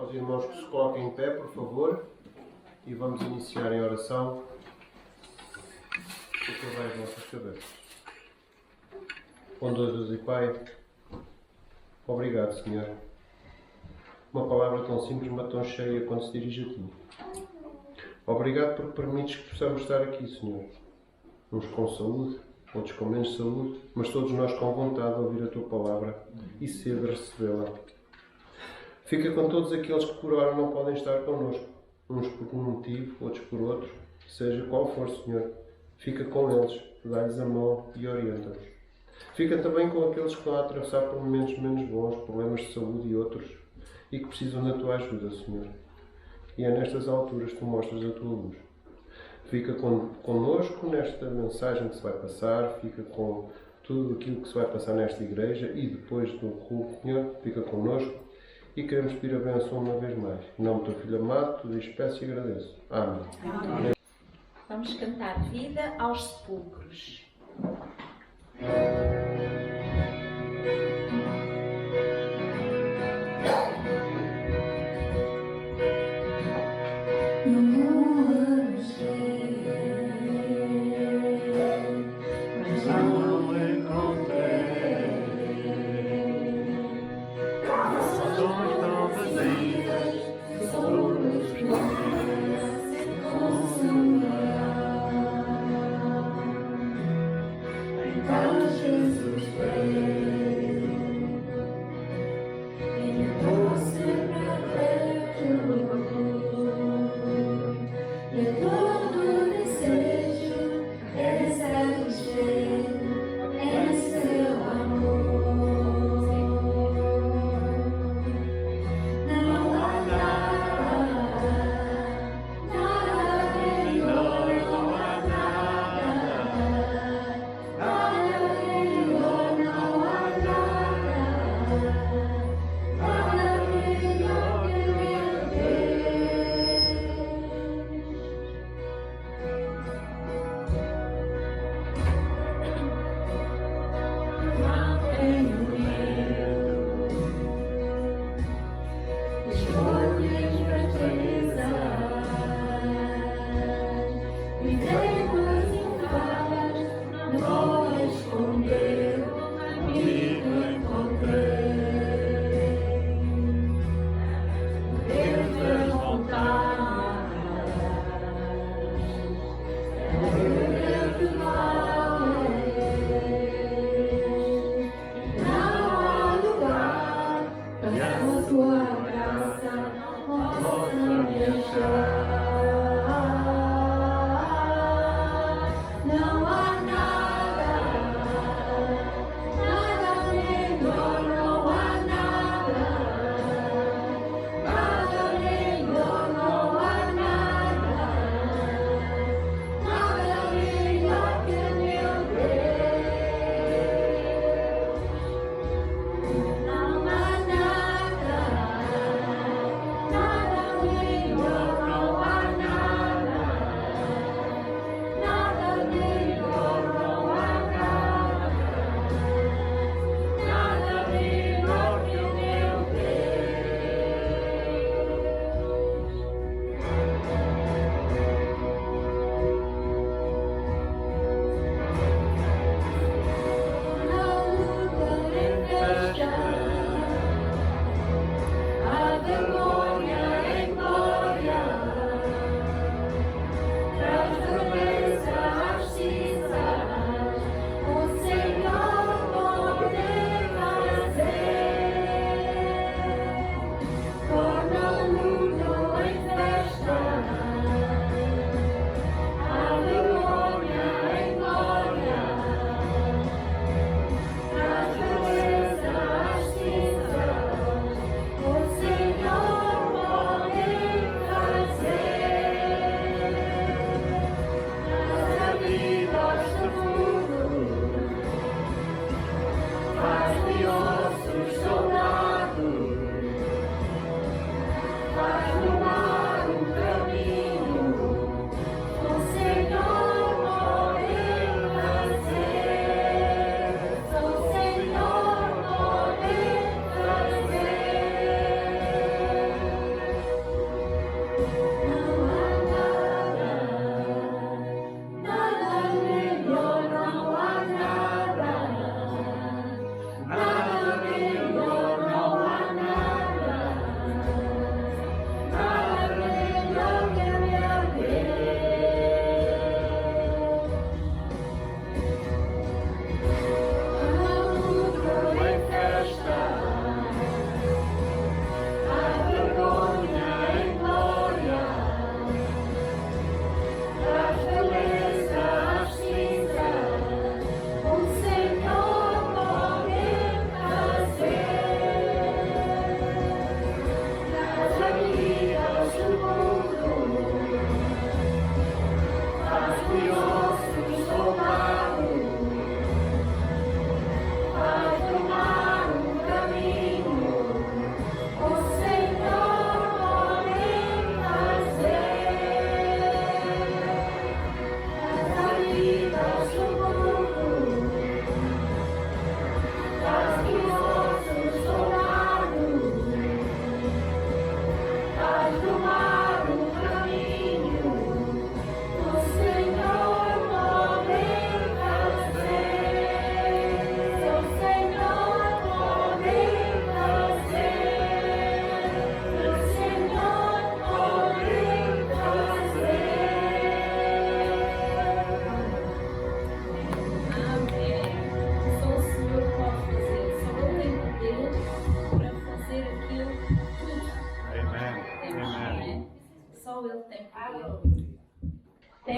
aos irmãos que se coloquem em pé, por favor, e vamos iniciar em oração. Curvai as vossas cabeças. Bondoso Deus e Pai, obrigado, Senhor. Uma palavra tão simples, mas tão cheia quando se dirige a Ti. Obrigado porque permites que possamos estar aqui, Senhor. Uns com saúde, outros com menos saúde, mas todos nós com vontade de ouvir a Tua palavra e sede de recebê-la. Fica com todos aqueles que por hora não podem estar connosco, uns por um motivo, outros por outro, seja qual for, Senhor. Fica com eles, dá-lhes a mão e orienta-os. Fica também com aqueles que estão a atravessar por momentos menos bons, problemas de saúde e outros, e que precisam da Tua ajuda, Senhor. E é nestas alturas que Tu mostras a Tua luz. Fica connosco nesta mensagem que se vai passar, fica com tudo aquilo que se vai passar nesta igreja e depois do culto, Senhor, fica connosco e queremos pedir a bênção uma vez mais. Em nome do Teu Filho amado, tudo isto peço e agradeço. Amém. Amém. Vamos cantar Vida aos Sepulcros.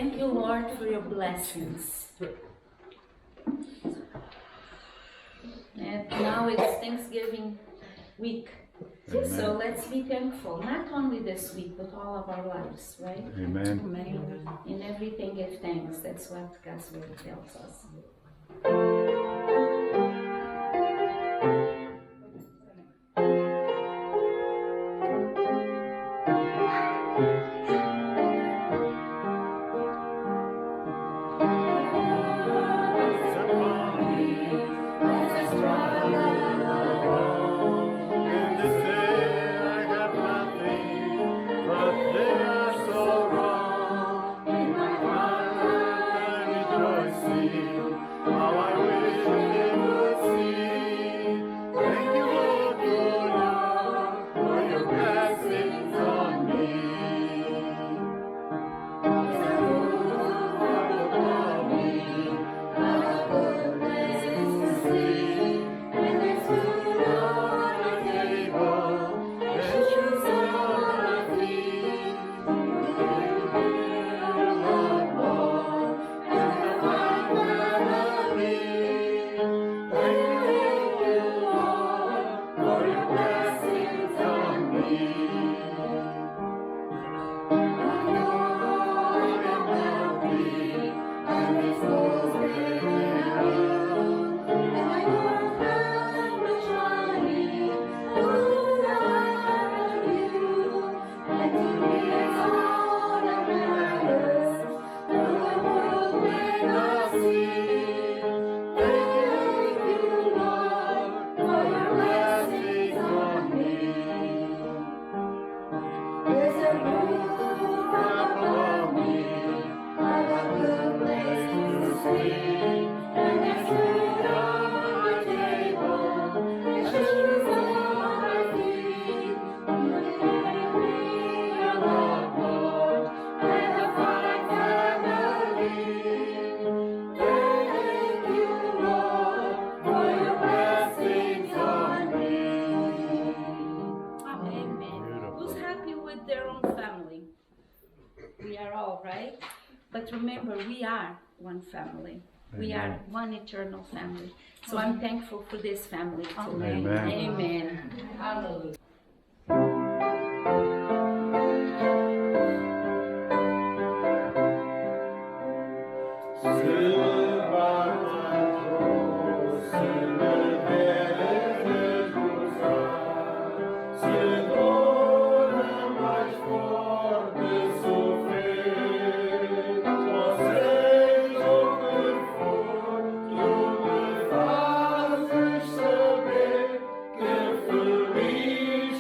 Thank you, Lord, for your blessings. And now it's Thanksgiving week. So let's be thankful, not only this week, but all of our lives, right? Amen. In everything, give thanks. That's what God's word tells us. But remember, we are one family. We are one eternal family. So I'm thankful for this family too. Amen. Amen. Hallelujah. Feliz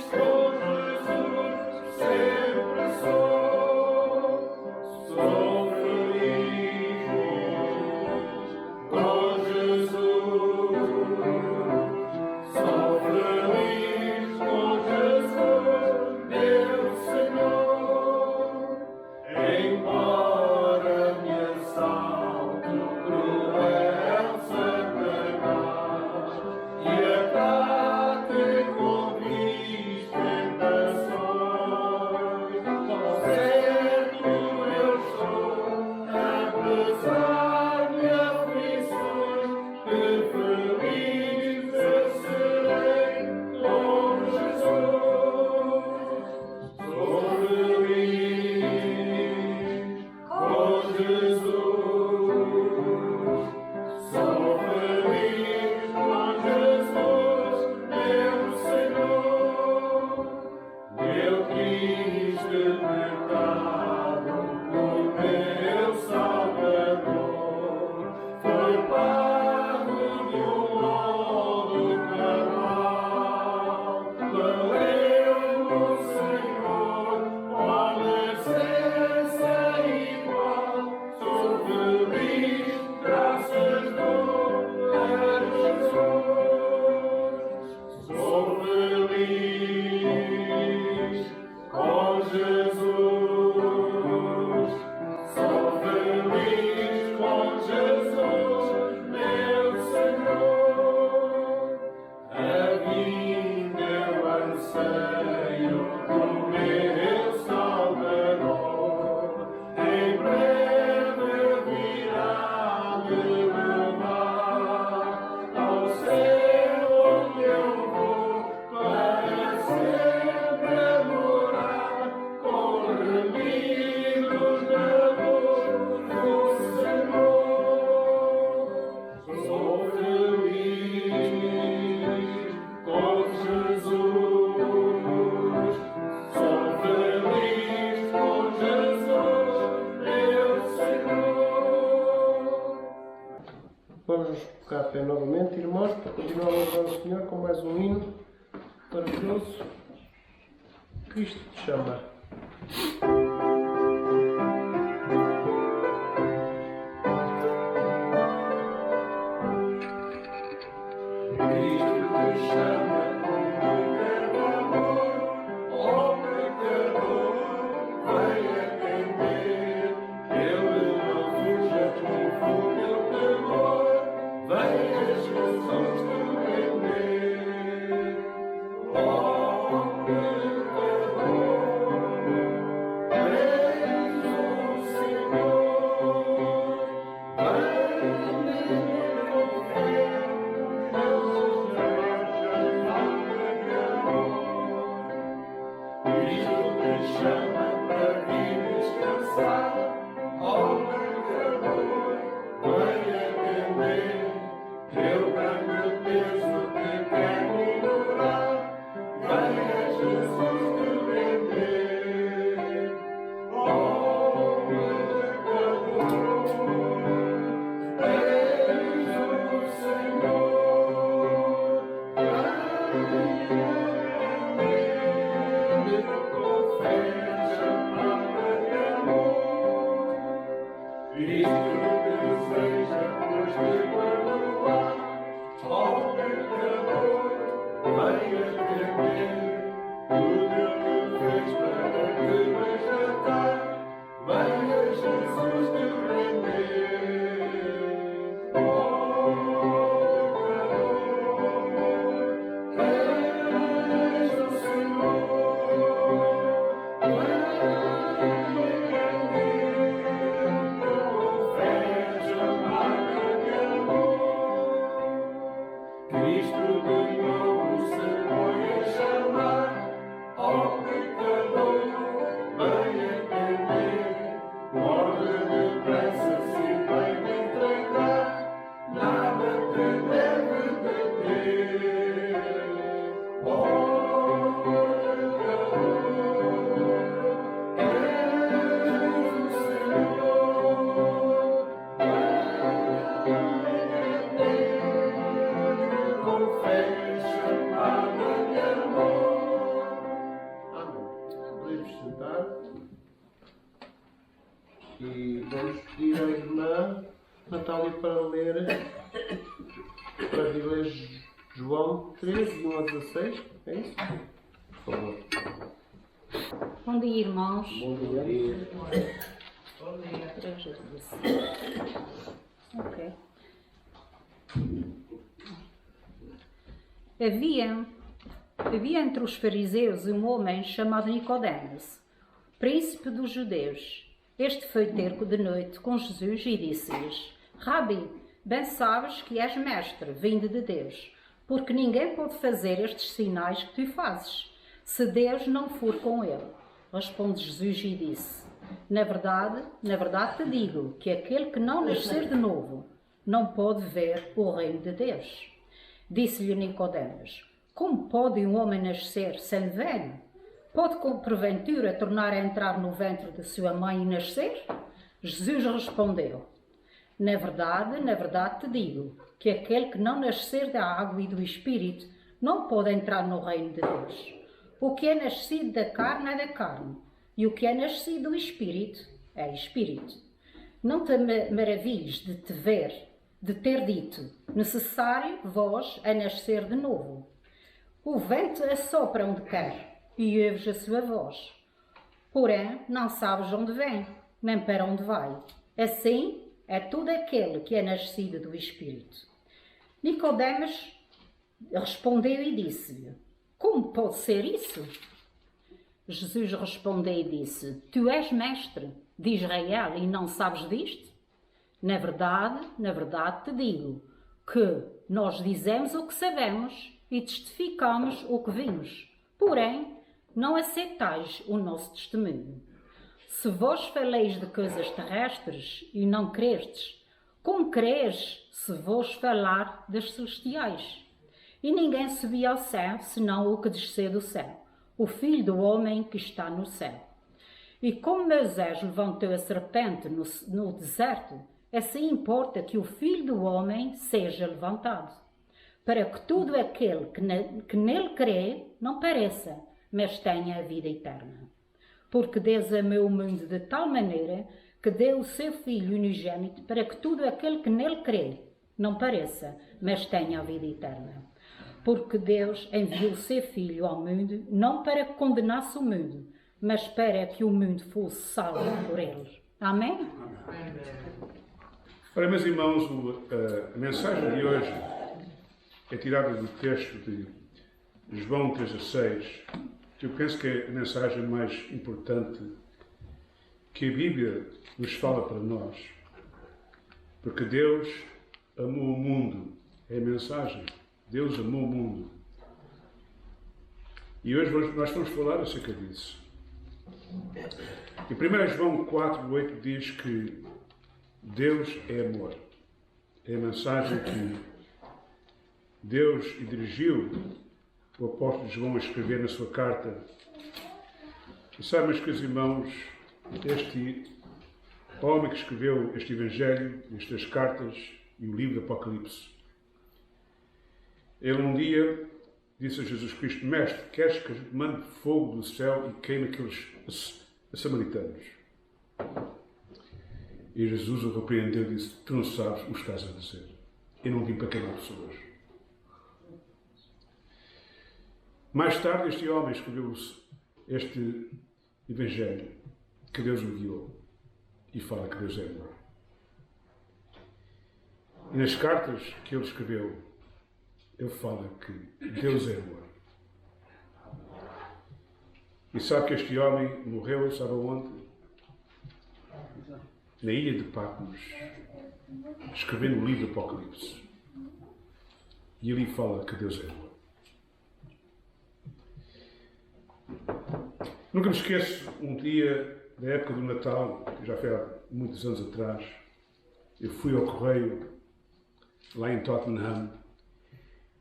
a pé novamente, irmãos, para continuar a louvar o Senhor com mais um hino maravilhoso. Cristo te chama. E vamos pedir à irmã Natália para ler João 13, 1 a 16. É isso? Por favor. Bom dia, irmãos. Bom dia. Ok. Havia entre os fariseus um homem chamado Nicodemos, príncipe dos judeus. Este foi ter de noite com Jesus e disse-lhes: Rabi, bem sabes que és mestre, vindo de Deus, porque ninguém pode fazer estes sinais que tu fazes, se Deus não for com ele. Responde Jesus e disse: na verdade te digo que aquele que não nascer de novo não pode ver o reino de Deus. Disse-lhe Nicodemos: como pode um homem nascer sendo velho? Pode, porventura, tornar a entrar no ventre de sua mãe e nascer? Jesus respondeu: na verdade te digo que aquele que não nascer da água e do Espírito não pode entrar no reino de Deus. O que é nascido da carne é da carne, e o que é nascido do Espírito é Espírito. Não te maravilhes de ter dito: necessário vós a nascer de novo. O vento assopra onde quer, e ouves a sua voz. Porém, não sabes onde vem, nem para onde vai. Assim é todo aquele que é nascido do Espírito. Nicodemos respondeu e disse-lhe: como pode ser isso? Jesus respondeu e disse: tu és mestre de Israel e não sabes disto? Na verdade te digo que nós dizemos o que sabemos e testificamos o que vimos. Porém, não aceitais o nosso testemunho. Se vós faleis de coisas terrestres e não crestes, como crees se vos falar das celestiais? E ninguém subia ao céu, senão o que desceu do céu, o Filho do homem que está no céu. E como Moisés levantou a serpente no deserto, assim importa que o Filho do Homem seja levantado, para que todo aquele que nele crê não pereça, mas tenha a vida eterna. Porque Deus amou o mundo de tal maneira que deu o seu Filho unigênito para que todo aquele que nele crê não pereça, mas tenha a vida eterna. Porque Deus enviou o seu Filho ao mundo não para que condenasse o mundo, mas para que o mundo fosse salvo por ele. Amém? Ora, meus irmãos, a mensagem de hoje é tirada do texto de João 3,6, que eu penso que é a mensagem mais importante que a Bíblia nos fala para nós. Porque Deus amou o mundo. É a mensagem. Deus amou o mundo. E hoje nós vamos falar acerca disso. Em 1 João 4,8 diz que Deus é amor. É a mensagem que Deus dirigiu o apóstolo João a escrever na sua carta. E sabem, meus queridos irmãos, este homem que escreveu este Evangelho, estas cartas e o livro do Apocalipse, ele um dia disse a Jesus Cristo: Mestre, queres que eu mande fogo do céu e queime aqueles samaritanos? E Jesus o repreendeu e disse: Tu não sabes o que estás a dizer. Eu não vim para queimar pessoas. Mais tarde, este homem escreveu este Evangelho que Deus o guiou e fala que Deus é amor. E nas cartas que ele escreveu, ele fala que Deus é amor. E sabe que este homem morreu, sabe aonde? Na ilha de Patmos, escrevendo o livro do Apocalipse. E ali fala que Deus é amor. Nunca me esqueço um dia da época do Natal, que já foi há muitos anos atrás. Eu fui ao correio, lá em Tottenham,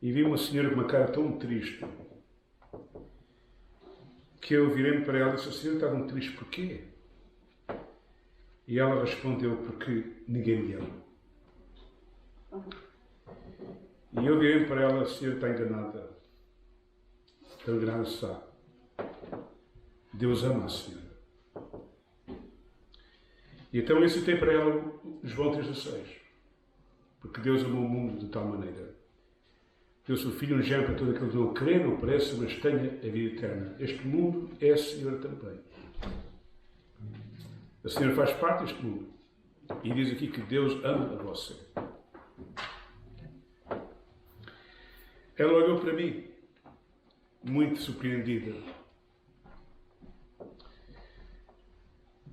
e vi uma senhora com uma cara tão triste, que eu virei-me para ela e disse: a senhora está tão triste porquê? E ela respondeu: porque ninguém me ama. E eu virei-me para ela: a senhora está enganada. Está enganada, sabe? Deus ama a senhora. E então eu citei para ela João 3,6. Porque Deus amou o mundo de tal maneira. Deu o seu Filho unigênito para todo aquele que não crê, não pereça, mas tenha a vida eterna. Este mundo é a senhora também. A senhora faz parte deste mundo. E diz aqui que Deus ama a você. Ela olhou para mim, muito surpreendida.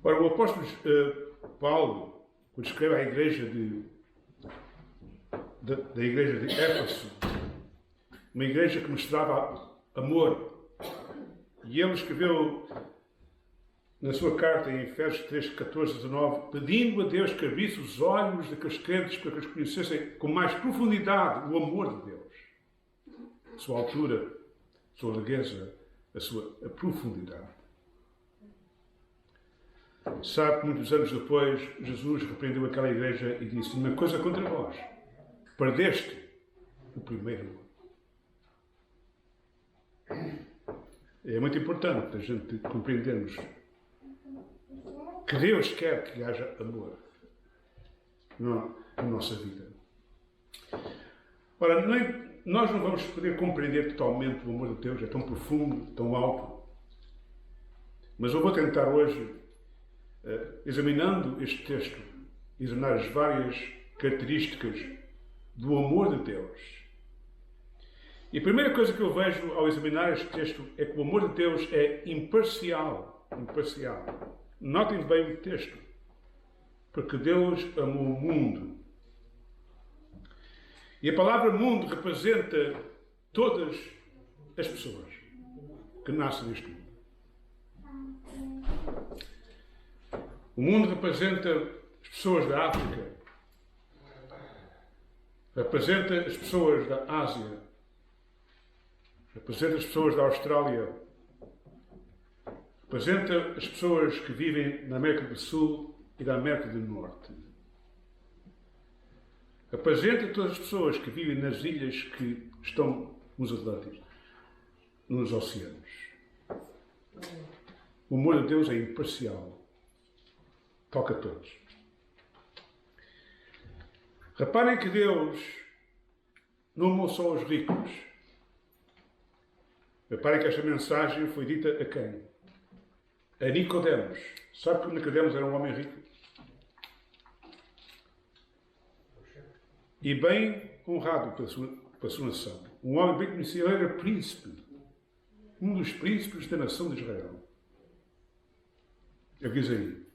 Ora, o apóstolo Paulo, quando escreve à igreja da igreja de Éfeso, uma igreja que mostrava amor, e ele escreveu na sua carta em Efésios 3, 14 a 19, pedindo a Deus que abrisse os olhos daqueles crentes para que eles conhecessem com mais profundidade o amor de Deus, a sua altura, a sua largueza, a sua profundidade. Sabe que muitos anos depois Jesus repreendeu aquela igreja e disse: uma coisa contra vós, perdeste o primeiro amor. É muito importante a gente compreendermos que Deus quer que haja amor na nossa vida. Ora, nós não vamos poder compreender totalmente o amor de Deus, é tão profundo, tão alto. Mas eu vou tentar hoje, examinando este texto, examinar as várias características do amor de Deus. E a primeira coisa que eu vejo ao examinar este texto é que o amor de Deus é imparcial. Imparcial. Notem bem o texto. Porque Deus amou o mundo. E a palavra mundo representa todas as pessoas que nascem neste mundo. O mundo representa as pessoas da África, representa as pessoas da Ásia, representa as pessoas da Austrália, representa as pessoas que vivem na América do Sul e da América do Norte. apazenta todas as pessoas que vivem nas ilhas que estão nos Atlânticos, nos oceanos. O amor de Deus é imparcial. Toca a todos. Reparem que Deus não amou só os ricos. Reparem que esta mensagem foi dita a quem? A Nicodemos. Sabe que Nicodemos era um homem rico? E bem honrado pela sua nação. Um homem bem conhecido. Ele era príncipe. Um dos príncipes da nação de Israel. Eu diz aí.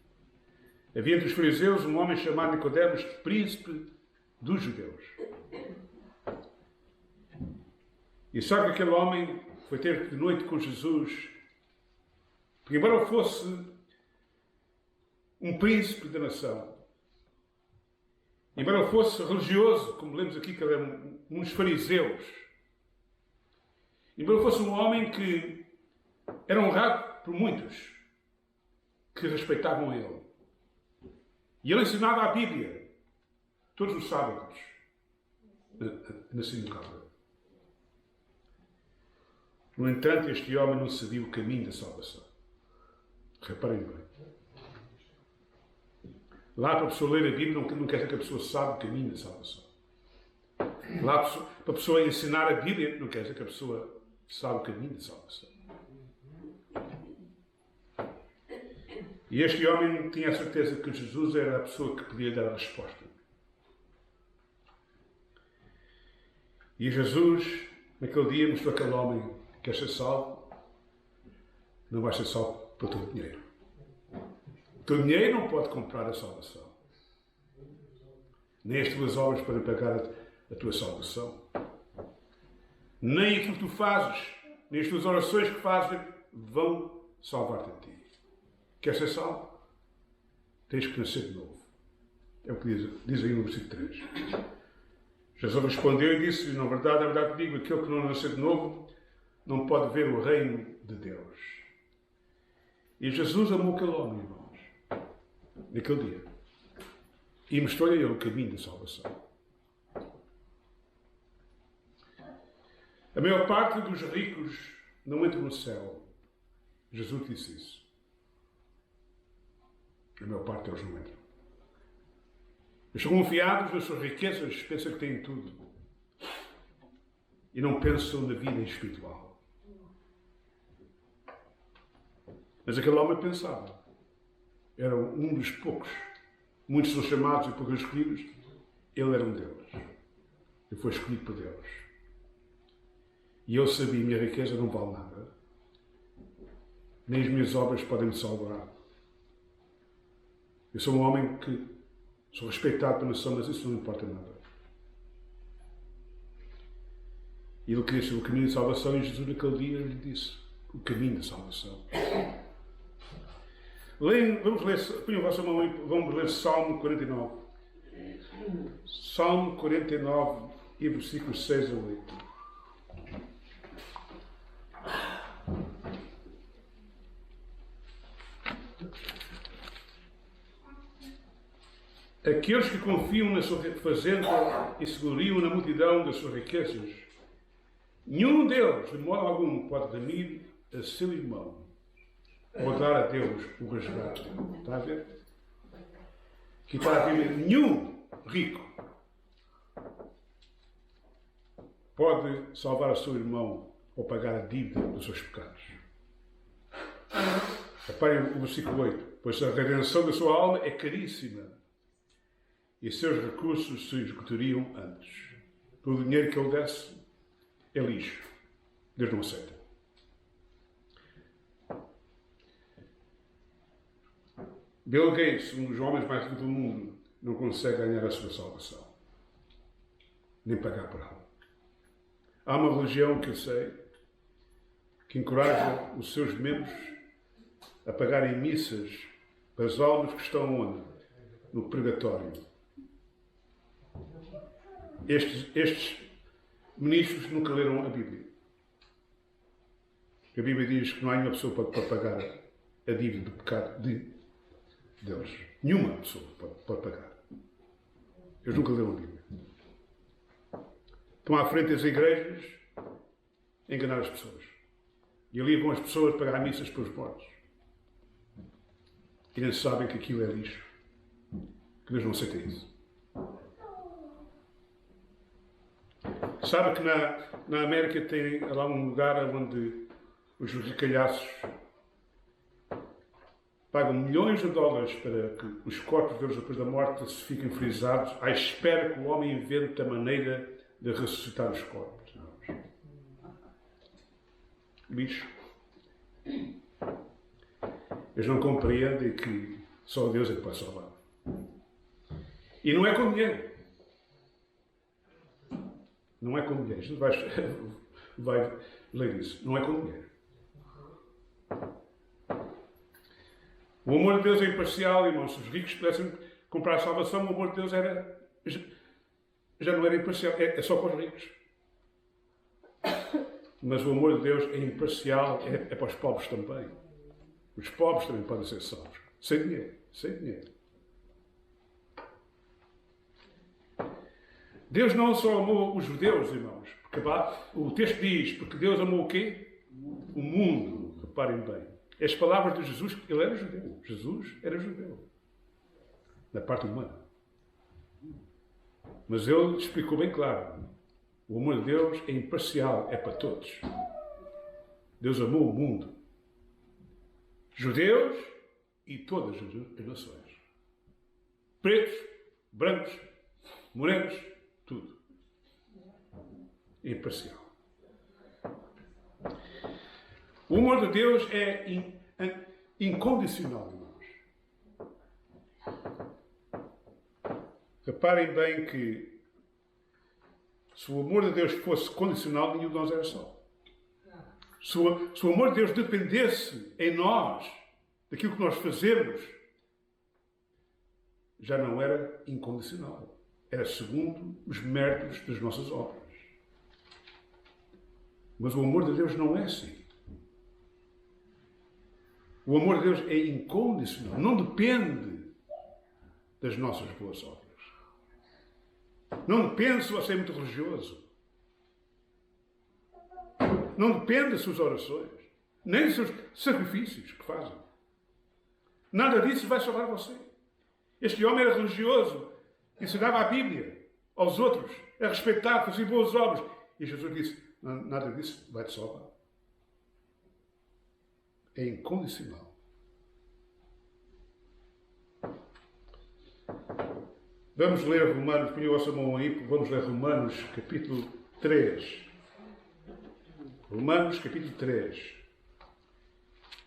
Havia entre os fariseus um homem chamado Nicodemos, príncipe dos judeus. E sabe que aquele homem foi ter de noite com Jesus, porque embora ele fosse um príncipe da nação, embora ele fosse religioso, como lemos aqui que ele era um dos fariseus, embora ele fosse um homem que era honrado por muitos, que respeitavam ele. E ele ensinava a Bíblia todos os sábados na sinagoga. No entanto, este homem não sabia o caminho da salvação. Reparem bem. Lá para a pessoa ler a Bíblia não quer dizer que a pessoa sabe o caminho da salvação. Lá para a pessoa ensinar a Bíblia não quer dizer que a pessoa sabe o caminho da salvação. E este homem tinha a certeza que Jesus era a pessoa que podia dar a resposta. E Jesus, naquele dia, mostrou àquele homem: quer ser salvo? Não vai ser salvo pelo teu dinheiro. O teu dinheiro não pode comprar a salvação. Nem as tuas obras podem pagar a tua salvação. Nem aquilo que tu fazes, nem as tuas orações que fazes vão salvar-te a ti. Quer ser salvo? Tens que nascer de novo. É o que diz aí no versículo 3. Jesus respondeu e disse: na verdade te digo, aquele que não nascer de novo não pode ver o reino de Deus. E Jesus amou aquele homem, irmãos, naquele dia. E mostrou-lhe a ele o caminho da salvação. A maior parte dos ricos não entra no céu. Jesus disse isso. A maior parte deles não entram. Eles são confiados nas suas riquezas, pensam que têm tudo. E não pensam na vida espiritual. Mas aquele homem pensava. Era um dos poucos. Muitos são chamados e poucos escolhidos. Ele era um deles. Ele foi escolhido por Deus. E eu sabia, minha riqueza não vale nada. Nem as minhas obras podem me salvar. Eu sou um homem que sou respeitado pela nação, mas isso não importa nada. E ele queria saber o caminho da salvação, e Jesus naquele dia lhe disse o caminho da salvação. Vamos ler, ponham a vossa mão aí, vamos ler Salmo 49. Salmo 49 e versículos 6 a 8. Aqueles que confiam na sua fazenda e se gloriam na multidão das suas riquezas, nenhum deles, de modo algum, pode remir a seu irmão ou dar a Deus o resgate. Está a ver? Aqui está a ver, nenhum rico pode salvar o seu irmão ou pagar a dívida dos seus pecados. Reparem o versículo 8. Pois a redenção da sua alma é caríssima e seus recursos se esgotariam antes. Todo o dinheiro que ele desse é lixo. Deus não aceita. Bill Gates, um dos homens mais ricos do mundo, não consegue ganhar a sua salvação. Nem pagar por ela. Há uma religião que eu sei que encoraja os seus membros a pagarem missas para as almas que estão onde? No purgatório. Estes ministros nunca leram a Bíblia. A Bíblia diz que não há nenhuma pessoa para pagar a dívida do pecado de Deus. Nenhuma pessoa pode pagar. Eles nunca leram a Bíblia. Estão à frente das igrejas a enganar as pessoas. E ali vão as pessoas pagar missas pelos mortos. E nem sabem que aquilo é lixo. Que Deus não aceita isso. Sabe que na América tem lá um lugar onde os ricalhaços pagam milhões de dólares para que os corpos deles depois da morte se fiquem frisados à espera que o homem invente a maneira de ressuscitar os corpos. Bicho. Eles não compreendem que só Deus é que pode salvar. E não é com dinheiro. Não é com dinheiro. A gente vai ler isso. Não é com dinheiro. O amor de Deus é imparcial, irmãos. Se os ricos pudessem comprar a salvação, o amor de Deus já não era imparcial. É só para os ricos. Mas o amor de Deus é imparcial, é para os pobres também. Os pobres também podem ser salvos. Sem dinheiro. Sem dinheiro. Deus não só amou os judeus, irmãos. Porque o texto diz, porque Deus amou o quê? O mundo. Reparem bem. As palavras de Jesus, ele era judeu. Jesus era judeu. Na parte humana. Mas ele explicou bem claro. O amor de Deus é imparcial, é para todos. Deus amou o mundo. Judeus e todas as nações. Pretos, brancos, morenos, tudo. É imparcial. O amor de Deus é incondicional, irmãos. Reparem bem que se o amor de Deus fosse condicional, nenhum de nós era salvo. Se o amor de Deus dependesse em nós, daquilo que nós fazemos, já não era incondicional. Era segundo os méritos das nossas obras. Mas o amor de Deus não é assim. O amor de Deus é incondicional. Não depende das nossas boas obras. Não depende se você é muito religioso. Não depende das suas orações. Nem dos seus sacrifícios que fazem. Nada disso vai salvar você. Este homem era religioso. Ensinava a Bíblia aos outros. A respeitar, fazer boas obras. E Jesus disse, nada disso vai te salvar. É incondicional. Vamos ler Romanos, põe a vossa mão aí, vamos ler Romanos capítulo 3. Romanos capítulo 3.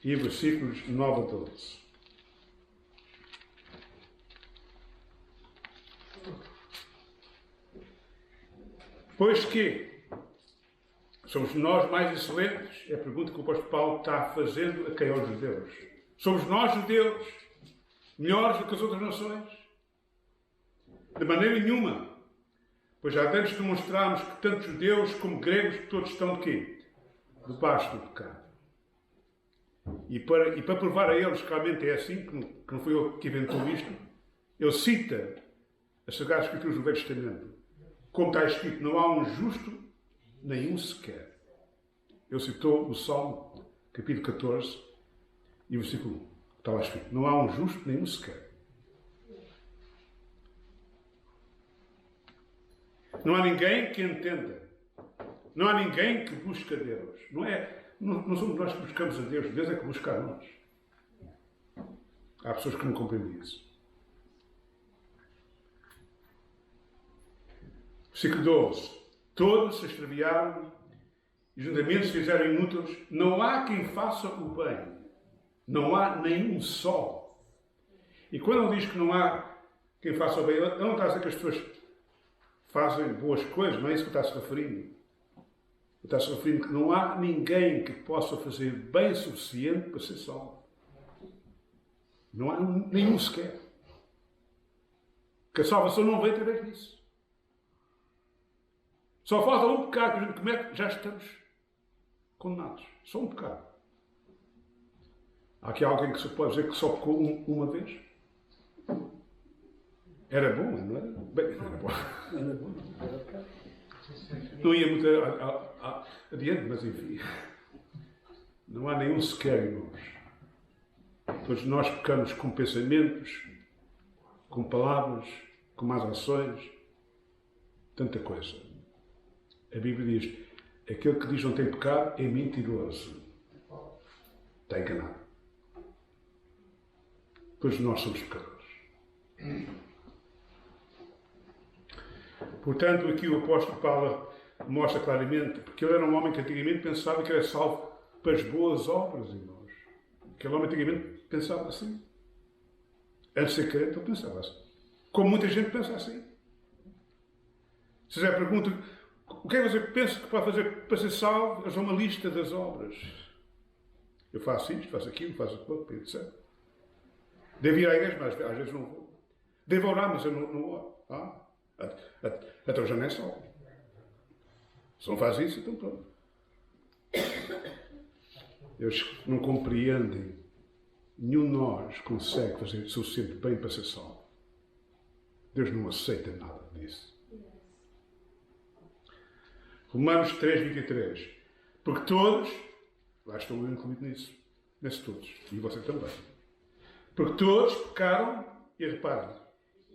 E versículos 9 a 12. Pois que somos nós mais excelentes? É a pergunta que o apóstolo Paulo está fazendo a quem? Aos judeus. Somos nós, judeus, melhores do que as outras nações? De maneira nenhuma. Pois já antes demonstramos que tanto judeus como gregos todos estão de quê? Debaixo do pecado. E para provar a eles que realmente é assim, que não foi ele que inventou isto, ele cita as Sagradas Escrituras do Velho Testamento. Como está escrito, não há um justo, nenhum sequer. Ele citou o Salmo, capítulo 14, e o versículo 1. Está lá escrito, não há um justo, nenhum sequer. Não há ninguém que entenda. Não há ninguém que busque a Deus. Não somos nós que buscamos a Deus. Deus é que busca a nós. Há pessoas que não compreendem isso. Versículo 12. Todos se extraviaram e juntamente se fizeram inúteis. Não há quem faça o bem. Não há nenhum só. E quando ele diz que não há quem faça o bem, ele não está a dizer que as pessoas fazem boas coisas, não é isso que está se referindo. Está se referindo que não há ninguém que possa fazer bem o suficiente para ser salvo. Não há nenhum sequer. Que a salvação não vem através disso. Só falta um pecado que a gente comete, já estamos condenados. Só um pecado. Há aqui alguém que se pode dizer que só pecou uma vez? Era bom, não era? Bem, era bom. Não ia muito adiante, mas enfim. Não há nenhum sequer, irmãos. Todos nós pecamos com pensamentos, com palavras, com más ações, tanta coisa. A Bíblia diz, aquele que diz não tem pecado é mentiroso. Está enganado. Todos nós somos pecadores. Portanto, aqui o apóstolo Paulo mostra claramente, porque ele era um homem que antigamente pensava que era salvo para as boas obras, irmãos. Aquele homem antigamente pensava assim. Antes de ser crente, ele pensava assim. Como muita gente pensa assim. Se fizer a pergunta, o que é que você pensa que pode fazer para ser salvo? Eles dão uma lista das obras. Eu faço isto, faço aquilo, faço aquilo, etc. Devo ir à igreja, mas às vezes não vou. Devo orar, mas eu não oro. Então já não é salvo. Se não faz isso, então pronto. Eles não compreendem. Nenhum de nós consegue fazer o suficiente bem para ser salvo. Deus não aceita nada disso. Romanos 3:23. Porque todos, lá estou eu incluído nisso, nesse todos, e você também. Porque todos pecaram, e reparem,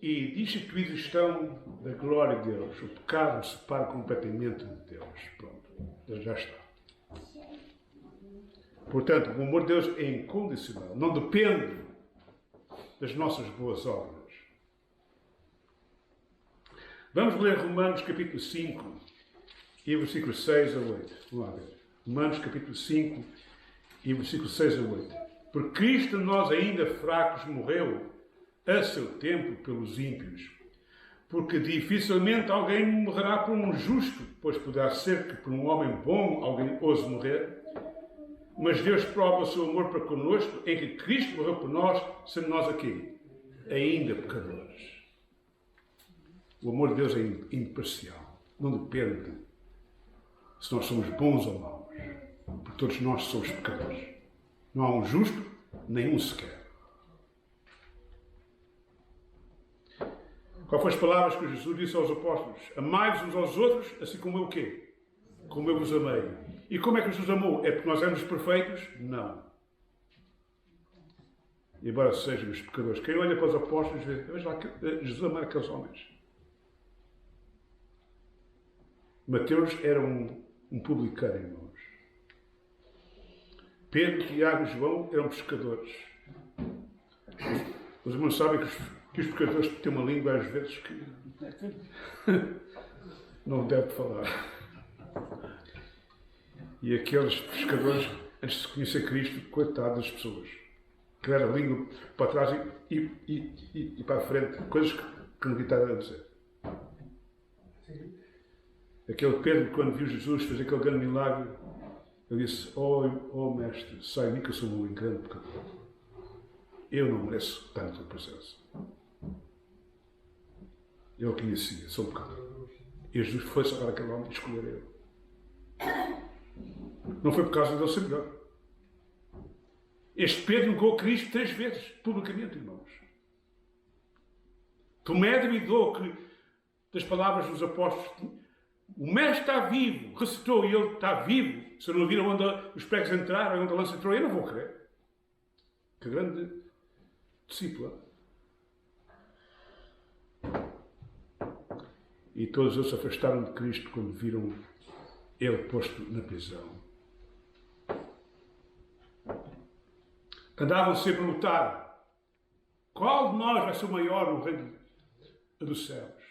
e destituídos estão da glória de Deus. O pecado nos separa completamente de Deus. Pronto, já está. Portanto, o amor de Deus é incondicional. Não depende das nossas boas obras. Vamos ler Romanos capítulo 5 e versículos 6 a 8. Vamos lá ver. Romanos capítulo 5 e versículos 6 a 8. Porque Cristo, nós ainda fracos, morreu a seu tempo pelos ímpios. Porque dificilmente alguém morrerá por um justo, pois poderá ser que por um homem bom alguém ouse morrer. Mas Deus prova o seu amor para connosco, em que Cristo morreu por nós, sendo nós aqui, ainda pecadores. O amor de Deus é imparcial. Não depende se nós somos bons ou maus. Porque todos nós somos pecadores. Não há um justo, nenhum sequer. Qual foram as palavras que Jesus disse aos apóstolos? Amai-vos uns aos outros, assim como eu o quê? Como eu vos amei. E como é que Jesus amou? É porque nós éramos perfeitos? Não. E embora sejamos pecadores. Quem olha para os apóstolos vê, veja lá, Jesus amava aqueles homens. Mateus era um publicano, irmãos. Pedro, Tiago e João eram pescadores. Os irmãos sabem que os pescadores têm uma língua às vezes que não deve falar. E aqueles pescadores, antes de conhecer Cristo, coitado das pessoas, que era a língua para trás e para a frente, coisas que não evitaram a dizer. Aquele Pedro, quando viu Jesus fazer aquele grande milagre, ele disse, oh mestre, sai de mim que eu sou um grande pecador. Eu não mereço tanto a presença. Eu conhecia, sou um pecador. E Jesus foi salvar aquele homem e escolher ele. Não foi por causa dele ser melhor. Este Pedro negou Cristo 3 vezes, publicamente, irmãos. Tomé duvidou que das palavras dos apóstolos. O mestre está vivo, ressuscitou e ele está vivo. Se eu não viram onde os pregos entraram, onde a lança entrou, eu não vou crer. Que grande discípula. E todos eles se afastaram de Cristo quando viram ele posto na prisão. Andavam sempre a lutar. Qual de nós vai ser o maior no reino dos céus?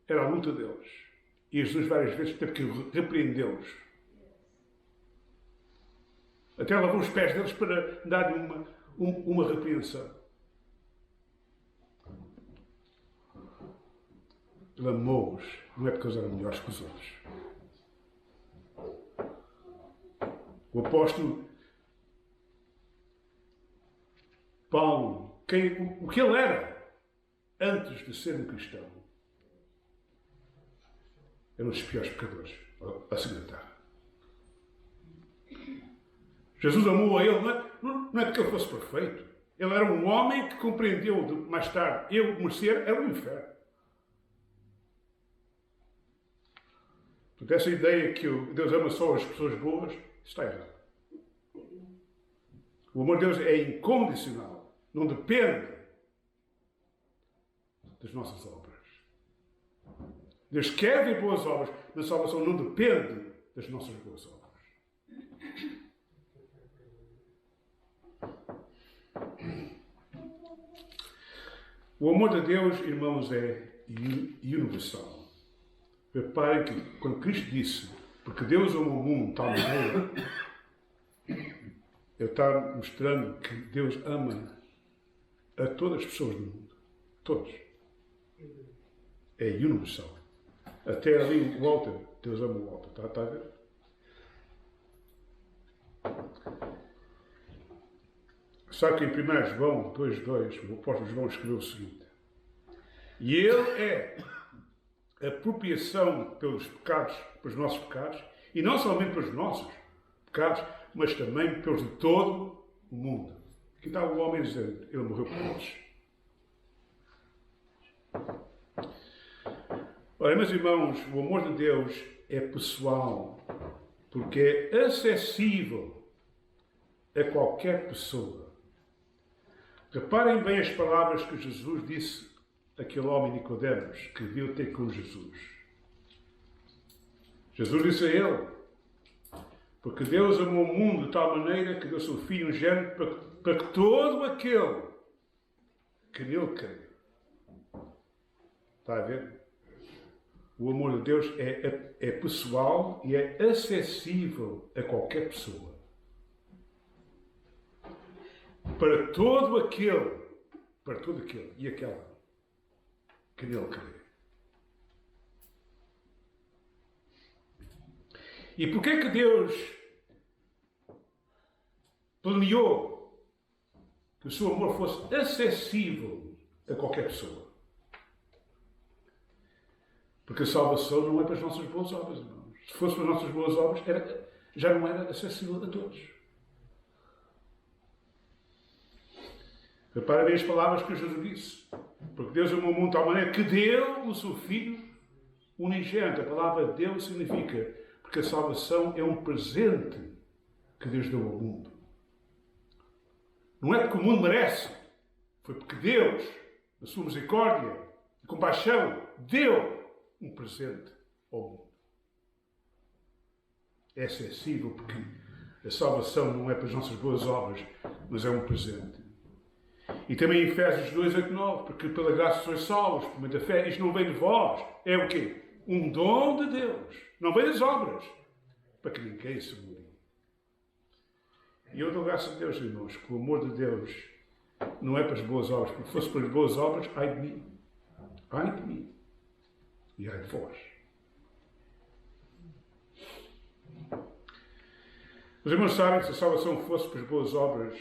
Era a luta deles. E Jesus várias vezes teve que repreendê-los. Até lavou os pés deles para dar-lhe uma repreensão. Ele amou-os, não é porque eles eram melhores que os outros. O apóstolo Paulo, o que ele era antes de ser um cristão, era um dos piores pecadores a segunda terra. Jesus amou a ele, não é porque ele fosse perfeito. Ele era um homem que compreendeu mais tarde, eu merecer era o inferno. Portanto, essa ideia que Deus ama só as pessoas boas, está errado. O amor de Deus é incondicional. Não depende das nossas obras. Deus quer ver boas obras, mas a salvação não depende das nossas boas obras. O amor de Deus, irmãos, é universal. Reparem que quando Cristo disse, porque Deus amou o mundo de tal maneira, Ele está mostrando que Deus ama a todas as pessoas do mundo. Todos. É universal. Até ali o Walter, Deus ama o Walter. Está a ver? Sabe que em 1 João 2,2 o apóstolo João escreveu o seguinte: e Ele é a propiciação pelos pecados, pelos nossos pecados, e não somente pelos nossos pecados, mas também pelos de todo o mundo. Aqui está o homem dizendo, Ele morreu por nós. Ora, meus irmãos, o amor de Deus é pessoal, porque é acessível a qualquer pessoa. Reparem bem as palavras que Jesus disse àquele homem Nicodemos que veio ter com Jesus. Jesus disse a ele, porque Deus amou o mundo de tal maneira que deu seu Filho unigênito para que todo aquele que nele crê. Está a ver? O amor de Deus é pessoal e é acessível a qualquer pessoa. Para todo aquele e aquela que nele crê. E porquê é que Deus planeou que o seu amor fosse acessível a qualquer pessoa? Porque a salvação não é para as nossas boas obras, irmãos. Se fosse para as nossas boas obras, já não era acessível a todos. Repara bem as palavras que Jesus disse. Porque Deus amou o mundo de tal maneira que deu o seu Filho unigênito. A palavra deu significa porque a salvação é um presente que Deus deu ao mundo. Não é porque o mundo merece. Foi porque Deus, na sua misericórdia e compaixão, deu um presente ao mundo. É acessível porque a salvação não é para as nossas boas obras, mas é um presente. E também em Efésios 2:8-9, porque pela graça sois salvos, por meio da fé, isto não vem de vós, é o quê? Um dom de Deus, não vem das obras, para que ninguém se glorie. E eu dou graças a Deus, irmãos, que o amor de Deus não é para as boas obras, porque se fosse para as boas obras, ai de mim, e ai de vós. Os irmãos sabem que se a salvação fosse para as boas obras,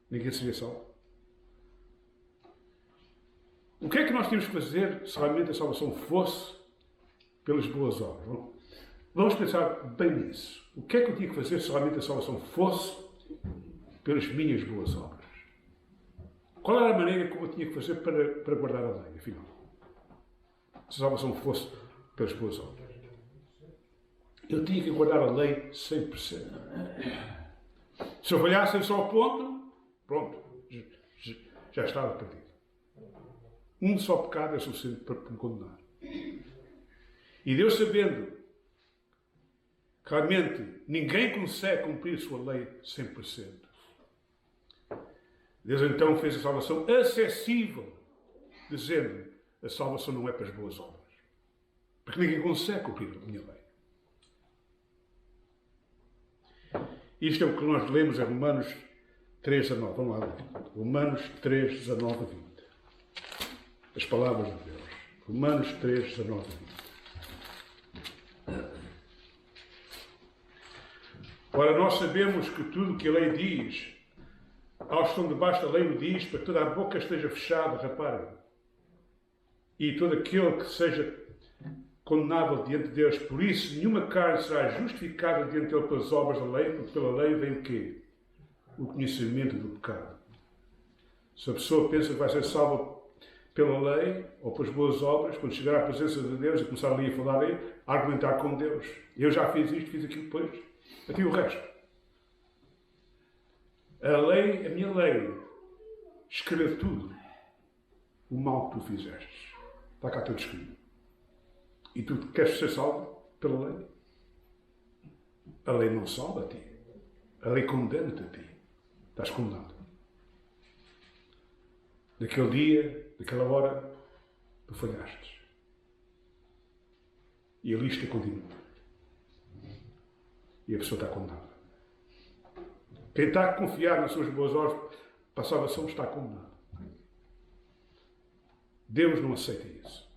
ninguém seria salvo. O que é que nós tínhamos que fazer se realmente a salvação fosse pelas boas obras? Vamos pensar bem nisso. O que é que eu tinha que fazer se realmente a salvação fosse pelas minhas boas obras? Qual era a maneira como eu tinha que fazer para guardar a lei, afinal? Se a salvação fosse pelas boas obras. Eu tinha que guardar a lei 100%. Se eu falhasse só ao ponto, pronto, já estava perdido. Um só pecado é suficiente para me condenar. E Deus, sabendo que realmente ninguém consegue cumprir a sua lei 100%, Deus então fez a salvação acessível, dizendo: a salvação não é para as boas obras, porque ninguém consegue cumprir a minha lei. Isto é o que nós lemos em Romanos 3:19. Vamos lá, Romanos 3:19-20. As palavras de Deus. Romanos 3:19-20. Ora, nós sabemos que tudo o que a lei diz, aos que estão debaixo da lei o diz, para que toda a boca esteja fechada, reparem. E todo aquele que seja condenável diante de Deus. Por isso, nenhuma carne será justificada diante dele pelas obras da lei, porque pela lei vem o quê? O conhecimento do pecado. Se a pessoa pensa que vai ser salva pela lei ou pelas boas obras, quando chegar à presença de Deus e começar ali a falar, a argumentar com Deus. Eu já fiz isto, fiz aquilo depois. Aqui o resto. A lei, a minha lei, escreve tudo o mal que tu fizestes. Está cá tudo escrito. E tu queres ser salvo pela lei? A lei não salva a ti. A lei condena-te a ti. Estás condenado. Naquele dia, naquela hora, tu falhaste. E a lista continua. E a pessoa está condenada. Quem está a confiar nas suas boas obras para a salvação está condenado. Deus não aceita isso.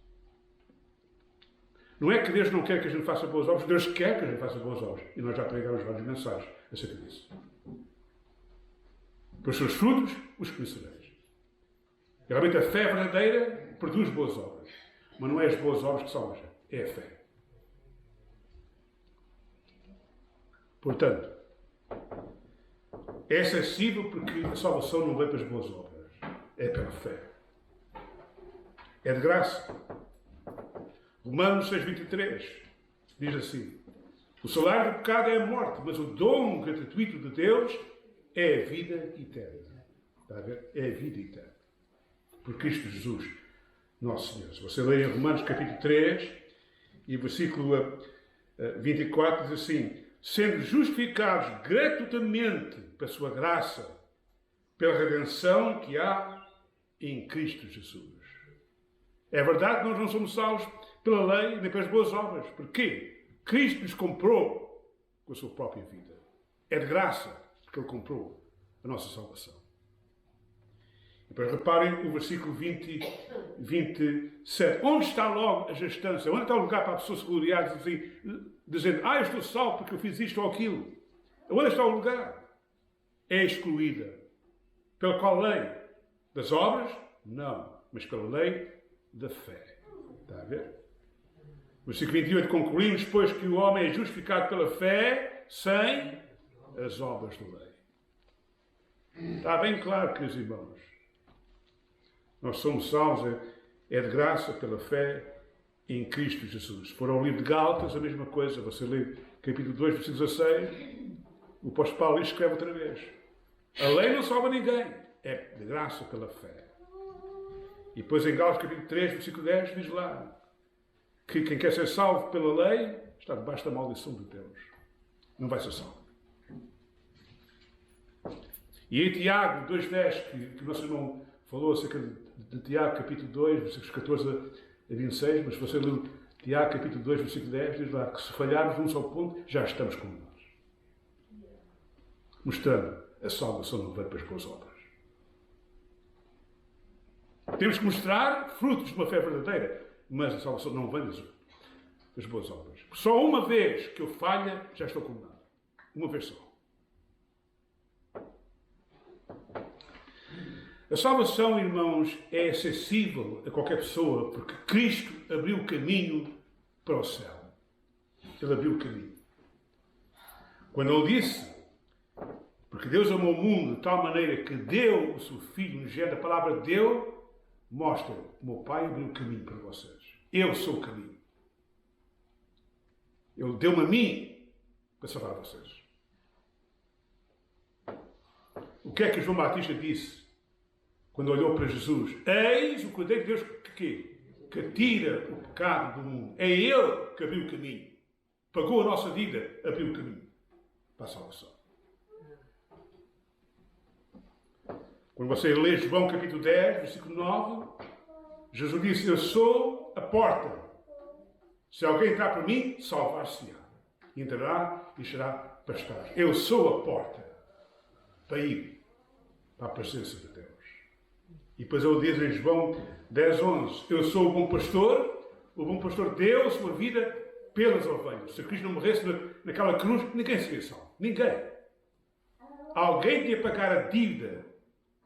Não é que Deus não quer que a gente faça boas obras, Deus quer que a gente faça boas obras. E nós já pregamos várias mensagens acerca disso. Pelos seus frutos, os conhecereis. E realmente a fé verdadeira produz boas obras. Mas não é as boas obras que salvam, é a fé. Portanto, é acessível porque a salvação não vem pelas boas obras. É pela fé. É de graça. Romanos 6,23 diz assim: o salário do pecado é a morte, mas o dom gratuito de Deus é a vida eterna. Está a ver? É a vida eterna. Por Cristo Jesus, nosso Senhor. Se você lê em Romanos capítulo 3 e versículo 24 diz assim: sendo justificados gratuitamente pela sua graça, pela redenção que há em Cristo Jesus. É verdade que nós não somos salvos pela lei nem pelas boas obras. Porquê? Cristo nos comprou com a sua própria vida. É de graça porque Ele comprou a nossa salvação. E depois reparem o versículo 27. Onde está logo a gestância? Onde está o lugar para a pessoa se gloriar dizendo, eu estou salvo porque eu fiz isto ou aquilo? Onde está o lugar? É excluída. Pela qual lei? Das obras? Não. Mas pela lei da fé. Está a ver? Versículo 28, concluímos, pois, que o homem é justificado pela fé sem as obras da lei. Está bem claro, queridos irmãos. Nós somos salvos, é de graça pela fé em Cristo Jesus. Se for ao livro de Gálatas, a mesma coisa. Você lê capítulo 2, versículo 16, o apóstolo Paulo escreve outra vez. A lei não salva ninguém. É de graça pela fé. E depois em Gálatas capítulo 3, versículo 10, diz lá que quem quer ser salvo pela lei está debaixo da maldição de Deus. Não vai ser salvo. E em Tiago 2,10, que o nosso irmão falou acerca de Tiago capítulo 2, versículos 14 a 26, mas se você ler Tiago capítulo 2, versículo 10, diz lá que se falharmos num só ponto, já estamos condenados. Mostrando a salvação não vem pelas boas obras. Temos que mostrar frutos de uma fé verdadeira, mas a salvação não vem das boas obras. Só uma vez que eu falho, já estou condenado. Uma vez só. A salvação, irmãos, é acessível a qualquer pessoa porque Cristo abriu o caminho para o céu. Ele abriu o caminho. Quando Ele disse, porque Deus amou o mundo de tal maneira que deu o seu Filho unigênito, a palavra deu, mostra, o meu Pai abriu o caminho para vocês. Eu sou o caminho. Ele deu-me a mim para salvar vocês. O que é que João Batista disse quando olhou para Jesus? Eis o Cordeiro de Deus que tira o pecado do mundo. É Ele que abriu o caminho. Pagou a nossa vida, abriu o caminho para a salvação. Quando você lê João capítulo 10, versículo 9, Jesus disse, eu sou a porta. Se alguém entrar por mim, salvar-se-á. Entrará e será pastagem. Eu sou a porta para ir para a presença de Deus. E depois ele diz em João 10, 11, eu sou o bom pastor deu a sua vida pelas ovelhas. Se Cristo não morresse naquela cruz, ninguém seria salvo. Ninguém. Alguém tinha que pagar a dívida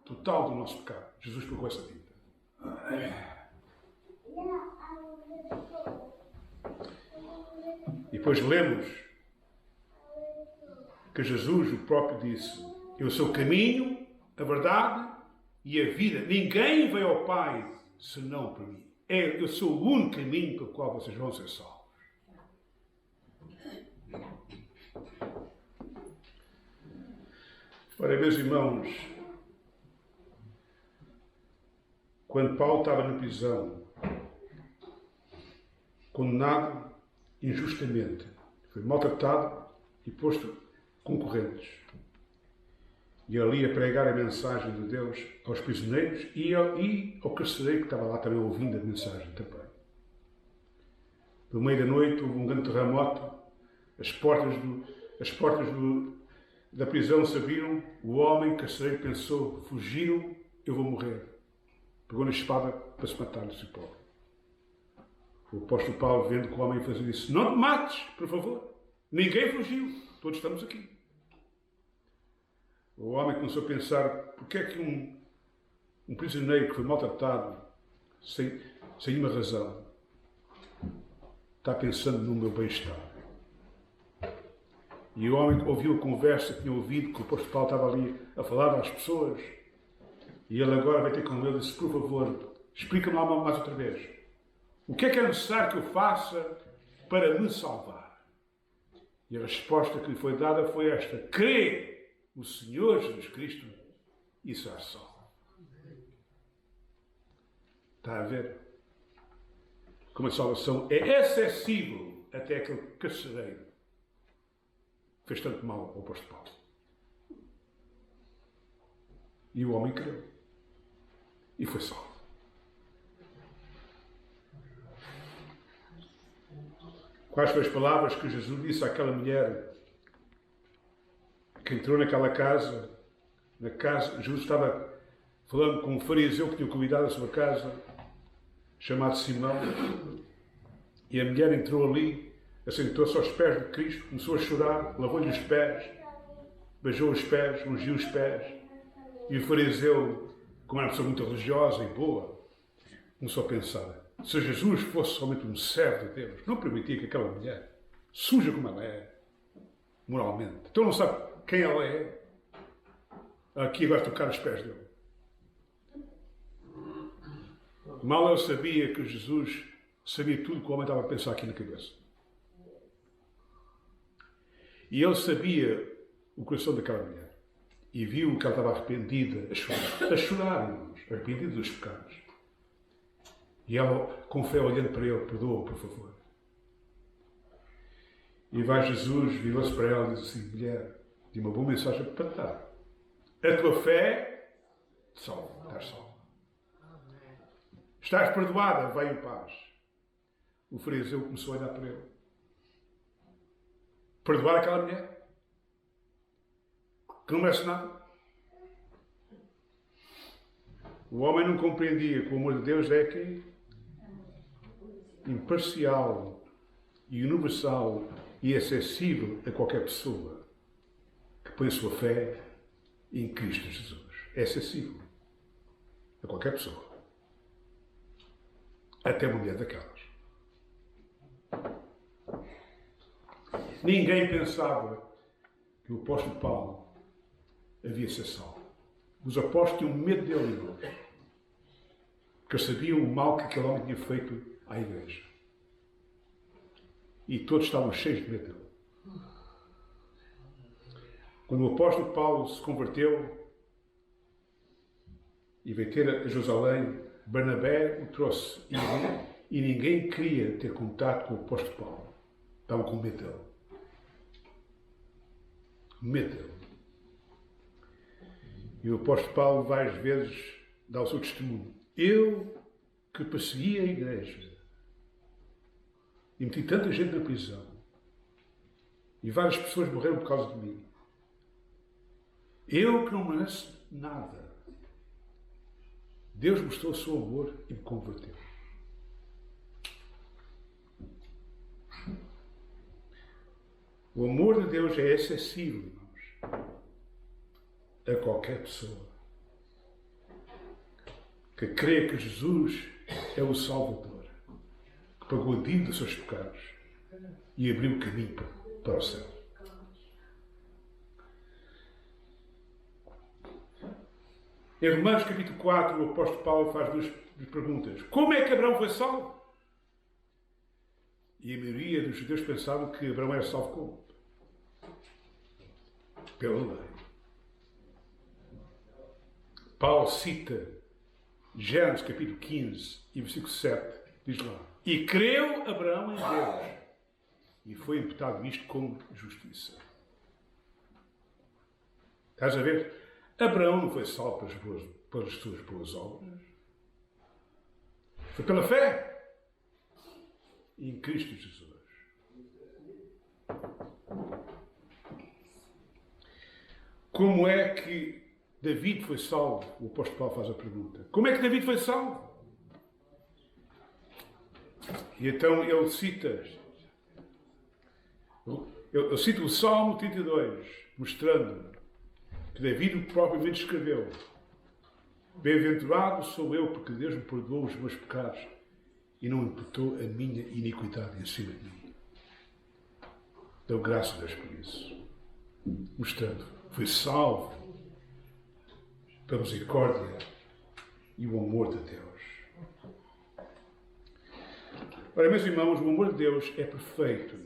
total do nosso pecado. Jesus pagou essa dívida. E depois lemos que Jesus, o próprio, disse, eu sou o caminho, a verdade e a vida. Ninguém veio ao Pai senão por mim. Eu sou o único caminho pelo qual vocês vão ser salvos. Ora, meus irmãos, quando Paulo estava na prisão, condenado injustamente, foi maltratado e posto concorrentes, e ali a pregar a mensagem de Deus aos prisioneiros e ao carcereiro que estava lá também ouvindo a mensagem também. No meio da noite houve um grande terremoto, as portas da prisão se abriram, o homem carcereiro pensou, fugiram, eu vou morrer. Pegou na espada para se matar no seu povo. O apóstolo Paulo, vendo que o homem fazia isso, não te mates, por favor. Ninguém fugiu, todos estamos aqui. O homem começou a pensar, porque é que um prisioneiro que foi maltratado, sem nenhuma razão, está pensando no meu bem-estar? E o homem ouviu a conversa, tinha ouvido que o apóstolo Paulo estava ali a falar às pessoas, e ele agora vai ter com ele e disse, por favor, explica-me lá mais outra vez. O que é necessário que eu faça para me salvar? E a resposta que lhe foi dada foi esta, crê no Senhor Jesus Cristo e serás salvo. Está a ver? Como a salvação é acessível até aquele carcereiro que fez tanto mal ao apóstolo Paulo. E o homem creu. E foi salvo. Quais foram as palavras que Jesus disse àquela mulher que entrou naquela casa? Jesus estava falando com um fariseu que tinha convidado a sua casa, chamado Simão, e a mulher entrou ali, assentou-se aos pés de Cristo, começou a chorar, lavou-lhe os pés, beijou os pés, ungiu os pés, e o fariseu, como era uma pessoa muito religiosa e boa, começou a pensar, se Jesus fosse somente um servo de Deus, não permitia que aquela mulher, suja como ela é, moralmente, então não sabe quem ela é, aqui vai tocar os pés dele. Mal eu sabia que Jesus sabia tudo que o homem estava a pensar aqui na cabeça. E ele sabia o coração daquela mulher. E viu que ela estava arrependida, a chorar, irmãos, arrependida dos pecados. E ela, com fé, olhando para ele, perdoa, por favor. E vai Jesus, virou-se para ela e disse assim, mulher, tinha uma boa mensagem para te dar. A tua fé te salva, estás salva. Estás perdoada, vai em paz. O fariseu começou a olhar para ele. Perdoar aquela mulher? Que não merece nada? O homem não compreendia que o amor de Deus é que imparcial e universal e acessível a qualquer pessoa que põe a sua fé em Cristo Jesus. É acessível a qualquer pessoa. Até a mulher daquelas. Ninguém pensava que o apóstolo Paulo havia de ser salvo. Os apóstolos tinham medo dele, irmãos, porque sabiam o mal que aquele homem tinha feito à igreja. E todos estavam cheios de medo dele. Quando o apóstolo Paulo se converteu e veio ter a Jerusalém, Barnabé o trouxe e ninguém queria ter contato com o apóstolo Paulo. Estavam com medo dele. Medo dele. E o apóstolo Paulo várias vezes dá o seu testemunho. Eu que persegui a igreja e meti tanta gente na prisão e várias pessoas morreram por causa de mim. Eu que não mereço nada. Deus mostrou o seu amor e me converteu. O amor de Deus é acessível, irmãos, a qualquer pessoa que crê que Jesus é o Salvador, que pagou a dívida dos seus pecados e abriu o caminho para o céu. Em Romanos capítulo 4, o apóstolo Paulo faz perguntas: como é que Abraão foi salvo? E a maioria dos judeus pensavam que Abraão era salvo como? Pela lei. Paulo cita Gênesis capítulo 15 e versículo 7, diz lá: e creu Abraão em Deus, e foi imputado isto como justiça. Estás a ver? Abraão não foi salvo pelas suas boas obras. Foi pela fé em Cristo Jesus. Como é que David foi salvo? O apóstolo Paulo faz a pergunta. Como é que David foi salvo? E então ele cita, eu cito o Salmo 32, mostrando que David propriamente escreveu: bem-aventurado sou eu, porque Deus me perdoou os meus pecados e não imputou a minha iniquidade em cima de mim. Deu graças a Deus por isso. Mostrando, foi salvo pela misericórdia e o amor de Deus. Ora, meus irmãos, o amor de Deus é perfeito.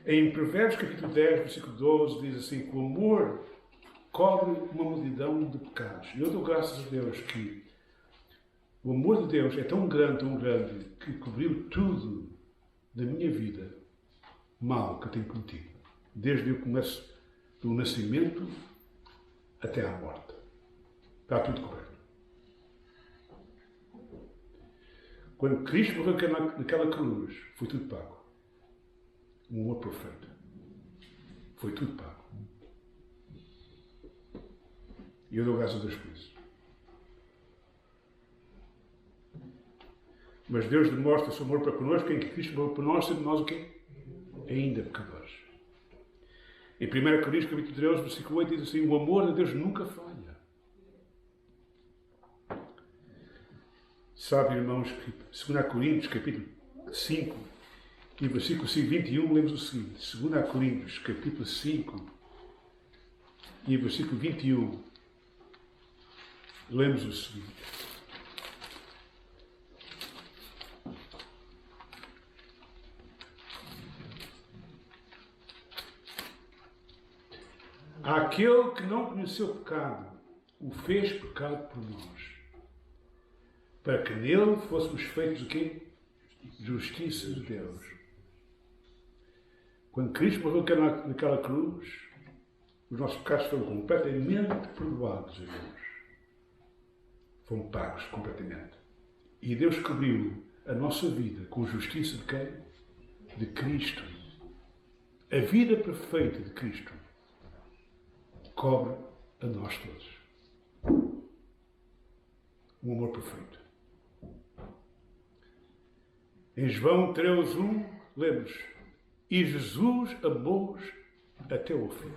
Em Provérbios capítulo 10, versículo 12, diz assim, que o amor cobre uma multidão de pecados. E eu dou graças a Deus que o amor de Deus é tão grande, que cobriu tudo da minha vida mal que eu tenho cometido. Desde o começo do nascimento até à morte. Está tudo correto. Quando Cristo morreu naquela cruz, foi tudo pago. Um amor perfeito. Foi tudo pago. E eu dou graças a Deus por isso. Mas Deus demonstra o seu amor para connosco em que Cristo morreu por nós, sendo nós o quê? Ainda pecadores. Em 1 Coríntios, capítulo 13, versículo 8, diz assim, o amor de Deus nunca falha. Sabe, irmãos, que 2 Coríntios, capítulo 5, e versículo 21, lemos o seguinte. 2 Coríntios, capítulo 5, e versículo 21, lemos o seguinte. Aquele que não conheceu o pecado, o fez pecado por nós, para que nele fôssemos feitos o quê? Justiça de Deus. Quando Cristo morreu naquela cruz, os nossos pecados foram completamente perdoados, irmãos. Foram pagos completamente. E Deus cobriu a nossa vida com justiça de quem? De Cristo. A vida perfeita de Cristo cobre a nós todos. Um amor perfeito. Em João 13:1, lemos, e Jesus amou-os até o fim.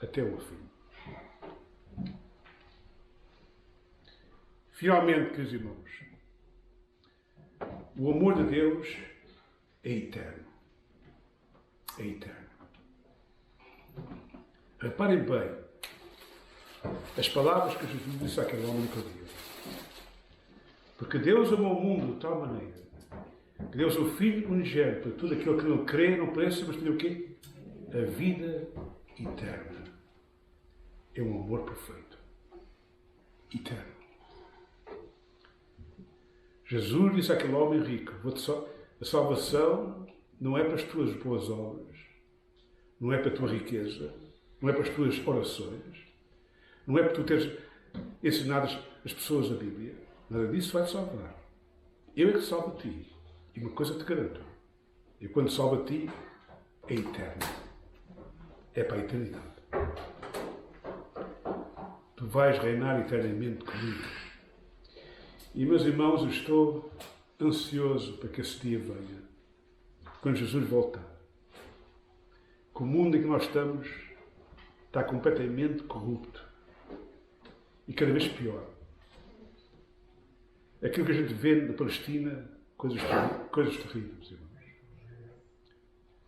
Até o fim. Finalmente, queridos irmãos, o amor de Deus é eterno. É eterno. Reparem bem as palavras que Jesus disse àquele homem Nicodemo. Porque Deus amou o mundo de tal maneira que Deus o Filho unigênito para tudo aquilo que não crê, não pereça, mas tem o quê? A vida eterna. É um amor perfeito. Eterno. Jesus disse àquele homem rico, a salvação não é para as tuas boas obras, não é para a tua riqueza, não é para as tuas orações, não é para tu teres ensinado as pessoas a Bíblia. Nada disso vai te salvar. Eu é que salvo a ti. E uma coisa te garanto. Eu quando salvo a ti, é eterno. É para a eternidade. Tu vais reinar eternamente comigo. E, meus irmãos, eu estou ansioso para que esse dia venha. Quando Jesus voltar. Que o mundo em que nós estamos está completamente corrupto. E cada vez pior. Aquilo que a gente vê na Palestina, coisas terríveis, irmãos.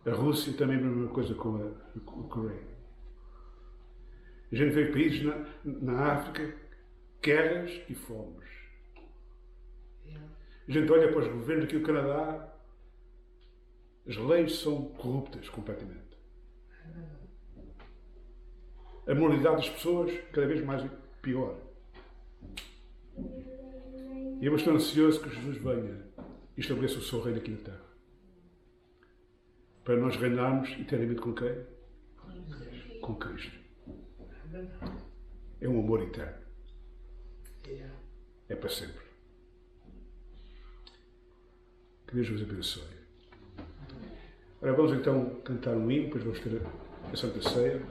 A Rússia também é a mesma coisa com a Coreia. A gente vê países na África guerras e fomes. A gente olha para os governos aqui do Canadá, as leis são corruptas completamente. A moralidade das pessoas cada vez mais pior. E eu estou ansioso que Jesus venha e estabeleça o seu reino aqui na Terra. Para nós reinarmos eternamente com quem? Com Cristo. É um amor eterno. É para sempre. Que Deus vos abençoe. Ora, vamos então cantar um hino, depois vamos ter a Santa Ceia.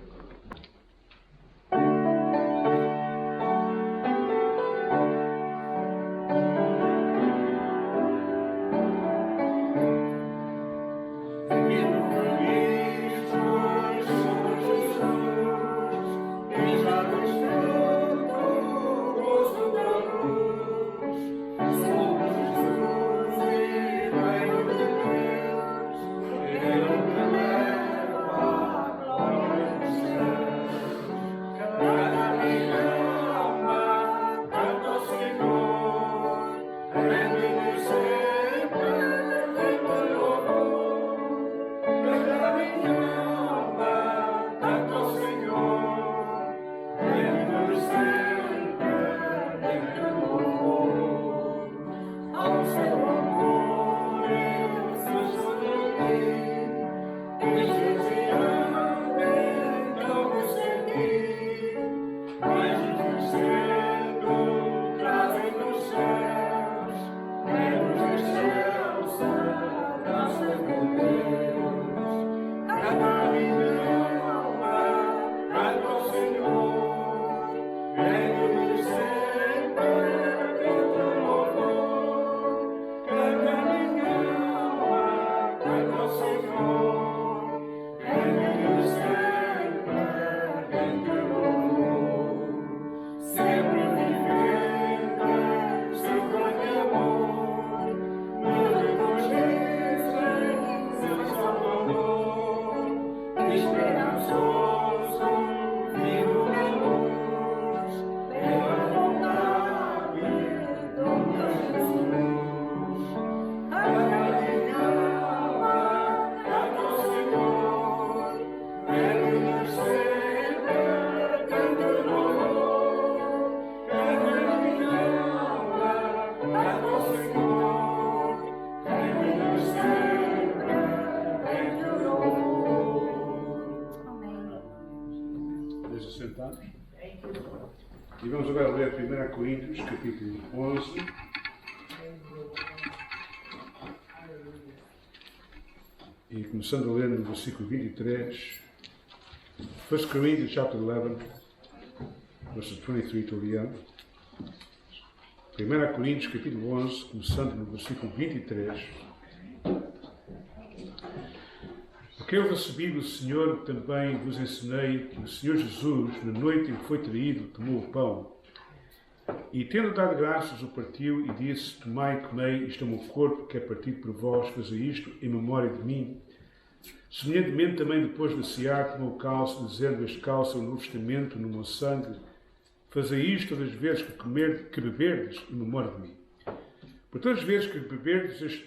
E vamos agora ler 1 Coríntios, capítulo 11. E começando a ler no versículo 23. 1 Corinthians chapter 11, verses 23 to the end. 1 Coríntios, capítulo 11, começando no versículo 23. Porque eu recebi do Senhor, também vos ensinei que o Senhor Jesus, na noite em que foi traído, tomou o pão e, tendo dado graças, o partiu e disse: Tomai e comei, isto é o meu corpo, que é partido por vós, fazei isto em memória de mim. Semelhantemente, também depois de cear, tomou o cálice, dizendo: Este cálice é o novo testamento no meu sangue. Fazei isto todas as vezes que beberdes em memória de mim. Por todas as vezes que beberdes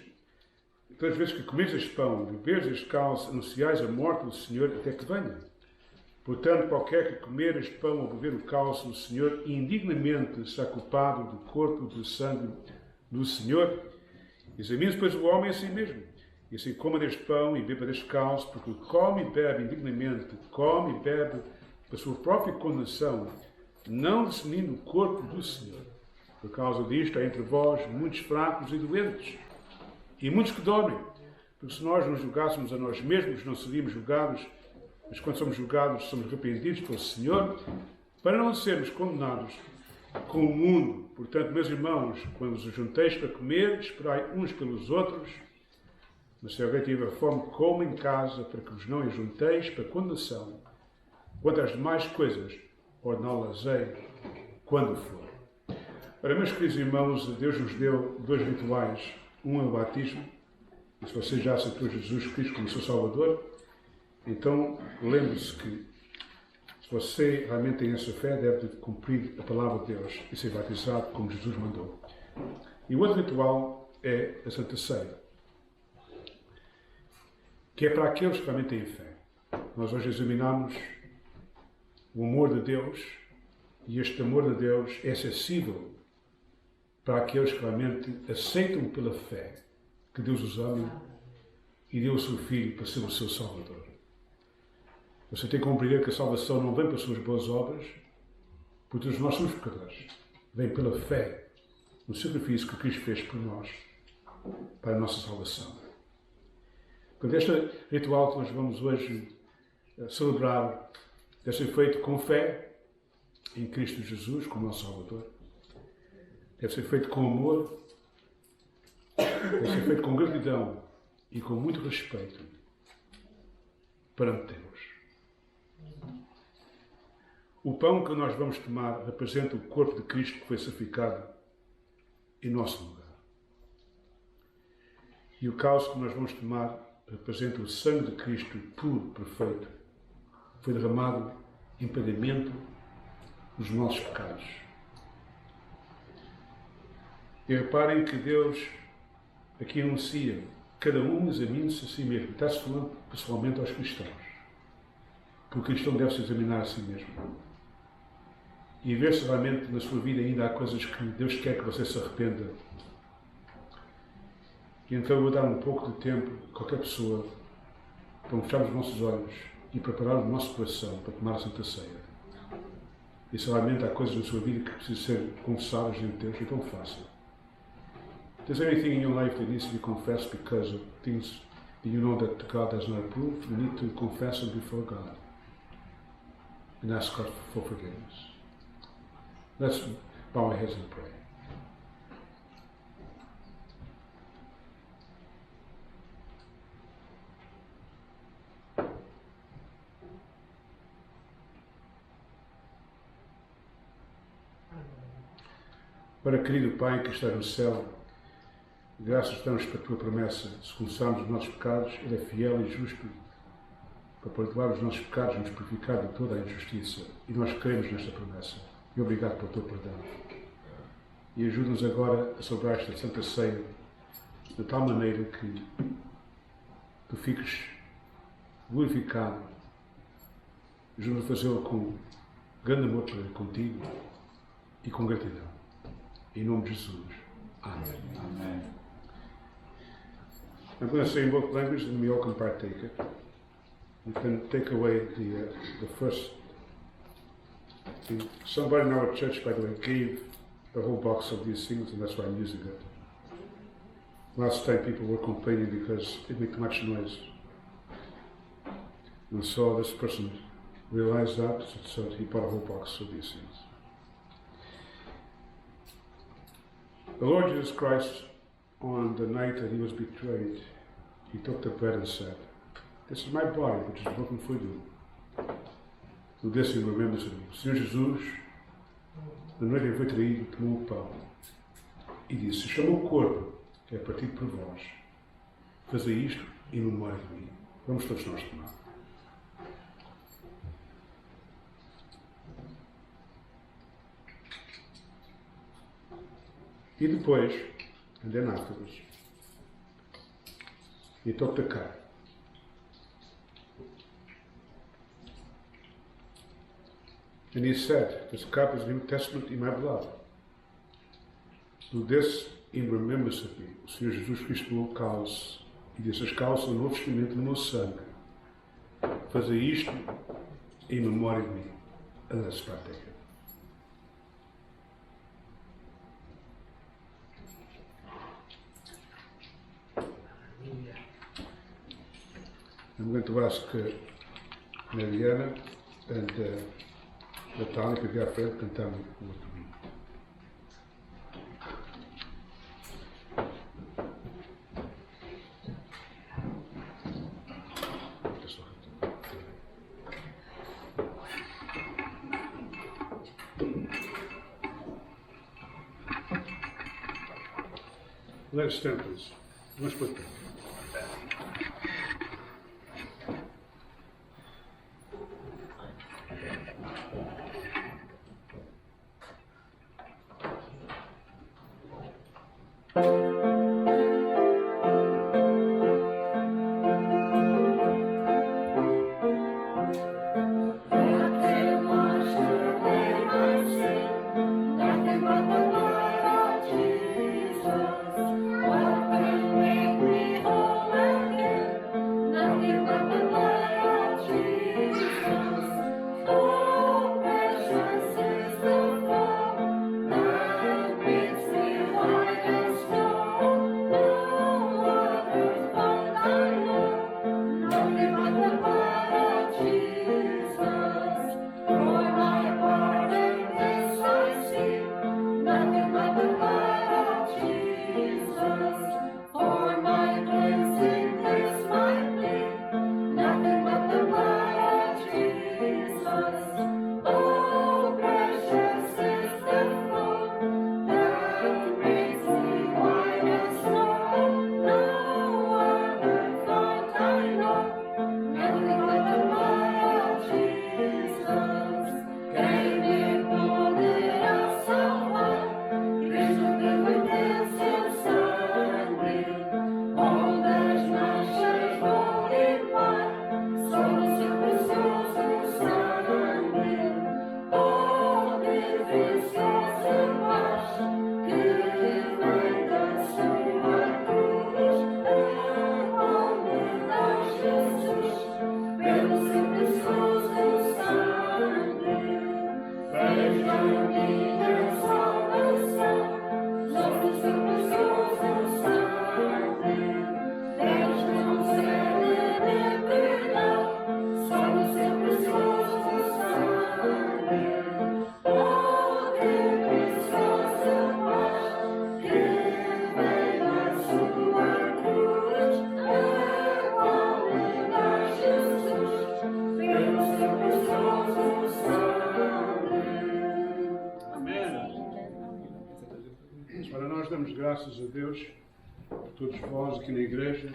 todas as vezes que comeis este pão e beberes este cálice, anunciais a morte do Senhor até que venha. Portanto, qualquer que comer este pão ou beber o cálice do Senhor indignamente será culpado do corpo e do sangue do Senhor. Examine-se, pois, o homem a si mesmo, e assim coma deste pão e beba deste cálice, porque come e bebe indignamente, come e bebe para a sua própria condenação, não discernindo o corpo do Senhor. Por causa disto, há entre vós muitos fracos e doentes, e muitos que dormem, porque se nós nos julgássemos a nós mesmos, não seríamos julgados, mas quando somos julgados, somos repreendidos pelo Senhor, para não sermos condenados com o mundo. Portanto, meus irmãos, quando vos junteis para comer, esperai uns pelos outros, mas se alguém tiver fome, coma em casa, para que vos não ajunteis para condenação. Quanto às demais coisas, ordená-las-ei quando for. Ora, meus queridos irmãos, Deus nos deu dois rituais. Um é o batismo, e se você já aceitou Jesus Cristo como seu Salvador, então lembre-se que Se você realmente tem essa fé, deve cumprir a palavra de Deus e ser batizado como Jesus mandou. E o outro ritual é a Santa Ceia, que é para aqueles que realmente têm fé. Nós hoje examinamos o amor de Deus, e este amor de Deus é acessível para aqueles que realmente aceitam pela fé que Deus os ama e deu o seu Filho para ser o seu Salvador. Você tem que compreender que a salvação não vem pelas suas boas obras, porque nós somos pecadores. Vem pela fé no sacrifício que Cristo fez por nós, para a nossa salvação. Portanto, este ritual que nós vamos hoje celebrar deve ser feito com fé em Cristo Jesus como nosso Salvador. Deve ser feito com amor, deve ser feito com gratidão e com muito respeito perante Deus. O pão que nós vamos tomar representa o corpo de Cristo que foi sacrificado em nosso lugar. E o cálice que nós vamos tomar representa o sangue de Cristo puro, perfeito, que foi derramado em pagamento dos nossos pecados. E reparem que Deus aqui anuncia: cada um examine-se a si mesmo. Está-se falando pessoalmente aos cristãos. Porque o cristão deve se examinar a si mesmo. E ver se realmente na sua vida ainda há coisas que Deus quer que você se arrependa. E então eu vou dar um pouco de tempo a qualquer pessoa para fecharmos os nossos olhos e preparar o nosso coração para tomar a Santa Ceia. E se realmente há coisas na sua vida que precisam ser confessadas diante de Deus, então faça. If there's anything in your life that needs to be confessed because of things that you know that God does not approve, you need to confess them before God and ask God for forgiveness. Let's bow our heads and pray. Para querido Pai que está no céu, graças damos para a Tua promessa. Se confessarmos os nossos pecados, Ele é fiel e justo para perdoar os nossos pecados e nos purificar de toda a injustiça. E nós cremos nesta promessa. E obrigado pelo Teu perdão. E ajuda-nos agora a celebrar esta Santa Ceia de tal maneira que Tu fiques glorificado. Ajuda-nos a fazê-lo com grande amor para contigo e com gratidão. Em nome de Jesus. Amém. Amen. I'm going to say in both languages, and we all can partake it. You can take away the first. Somebody in our church, by the way, gave a whole box of these things, and that's why I'm using it. Last time people were complaining because it made too much noise. And so this person realized that, so he bought a whole box of these things. The Lord Jesus Christ, on the night that he was betrayed, he took the bread and said, "This is my body, which is broken for you. Do this in remembrance of me." O Senhor Jesus, na noite em que foi traído, tomou o pão e disse: "Chamou o corpo, que é partido por vós. Fazei isto em memória de mim." Vamos todos nós tomar. E depois, and then afterwards, he took the cup. And he said, "This cup is the New Testament in my blood. Do this in remembrance of me." O Senhor Jesus Cristo tomou o cálice e disse: "As cálices do Novo Testamento no meu sangue. Fazei isto em memória de mim." And let's partake it. I'm going to ask Mariana and Natalia to get a friend and tell me what to read. Let's stand, please. Let's put that. Graças a Deus por todos vós aqui na igreja,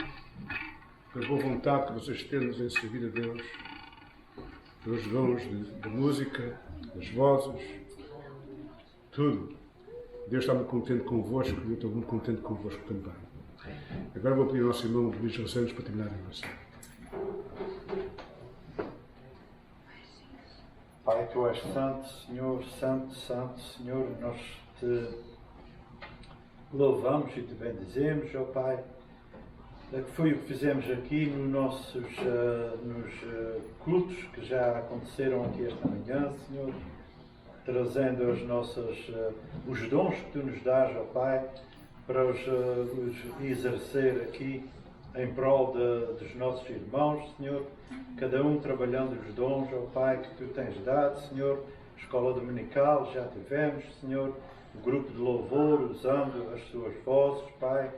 pela boa vontade que vocês têm em servir a Deus, pelos dons de música, das vozes, tudo. Deus está muito contente convosco e eu estou muito contente convosco também. Agora vou pedir ao nosso irmão Luís Roseiros para terminar a oração. Pai, Tu és santo, santo, Senhor, nós Te louvamos e Te bendizemos, ó Pai, que foi o que fizemos aqui nos cultos que já aconteceram aqui esta manhã, Senhor, trazendo os dons que Tu nos dás, ó Pai, para os exercer aqui em prol dos nossos irmãos, Senhor, cada um trabalhando os dons, ó Pai, que Tu tens dado, Senhor. Escola dominical já tivemos, Senhor, o grupo de louvor usando as suas vozes, Pai,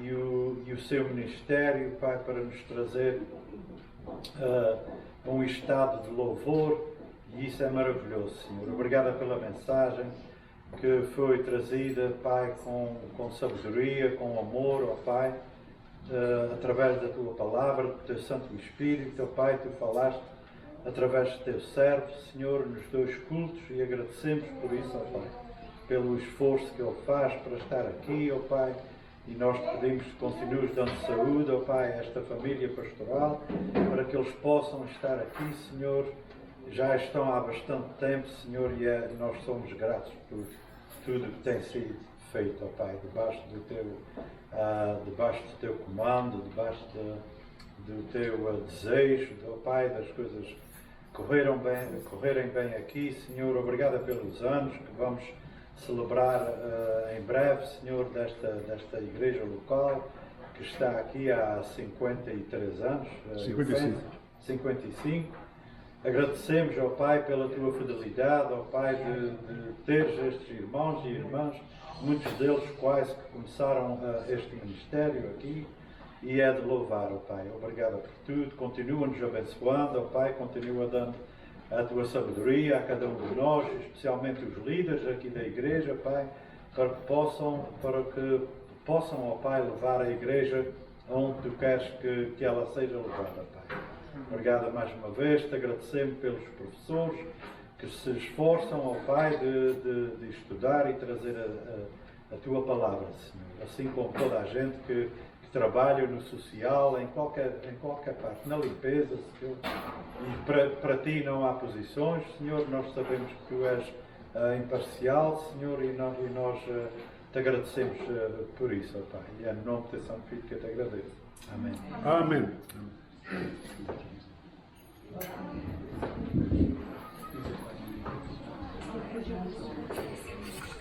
e o seu ministério, Pai, para nos trazer um estado de louvor, e isso é maravilhoso, Senhor. Obrigada pela mensagem que foi trazida, Pai, com sabedoria, com amor, ó Pai, através da Tua palavra, do Teu Santo Espírito, ó Pai, Tu falaste através do Teu servo, Senhor, nos 2 cultos, e agradecemos por isso, ó Pai, pelo esforço que Ele faz para estar aqui, ó Pai, e nós pedimos que continues dando saúde, ó Pai, a esta família pastoral, para que eles possam estar aqui, Senhor. Já estão há bastante tempo, Senhor, e nós somos gratos por tudo que tem sido feito, ó Pai, debaixo do Teu comando, debaixo do Teu desejo, ó Pai, das coisas correrem bem aqui, Senhor. Obrigada pelos anos que vamos celebrar em breve, Senhor, desta igreja local, que está aqui há 53 anos. 55. Agradecemos, ó Pai, pela Tua fidelidade, ó Pai, de teres estes irmãos e irmãs, muitos deles quase que começaram este ministério aqui, e é de louvar, ó Pai. Obrigado por tudo. Continua-nos abençoando, ó Pai, continua dando a Tua sabedoria a cada um de nós, especialmente os líderes aqui da igreja, Pai, para que possam, ó Pai, levar a igreja aonde Tu queres que ela seja levada, Pai. Obrigado mais uma vez, Te agradecemos pelos professores que se esforçam, ó Pai, de estudar e trazer a Tua palavra, Senhor, assim como toda a gente que trabalha no social, em qualquer parte, na limpeza, Senhor. E para Ti não há posições, Senhor, nós sabemos que Tu és imparcial, Senhor, e nós Te agradecemos por isso, ó Pai. E é no nome de Teu Santo Filho que eu Te agradeço. Amém. Amém.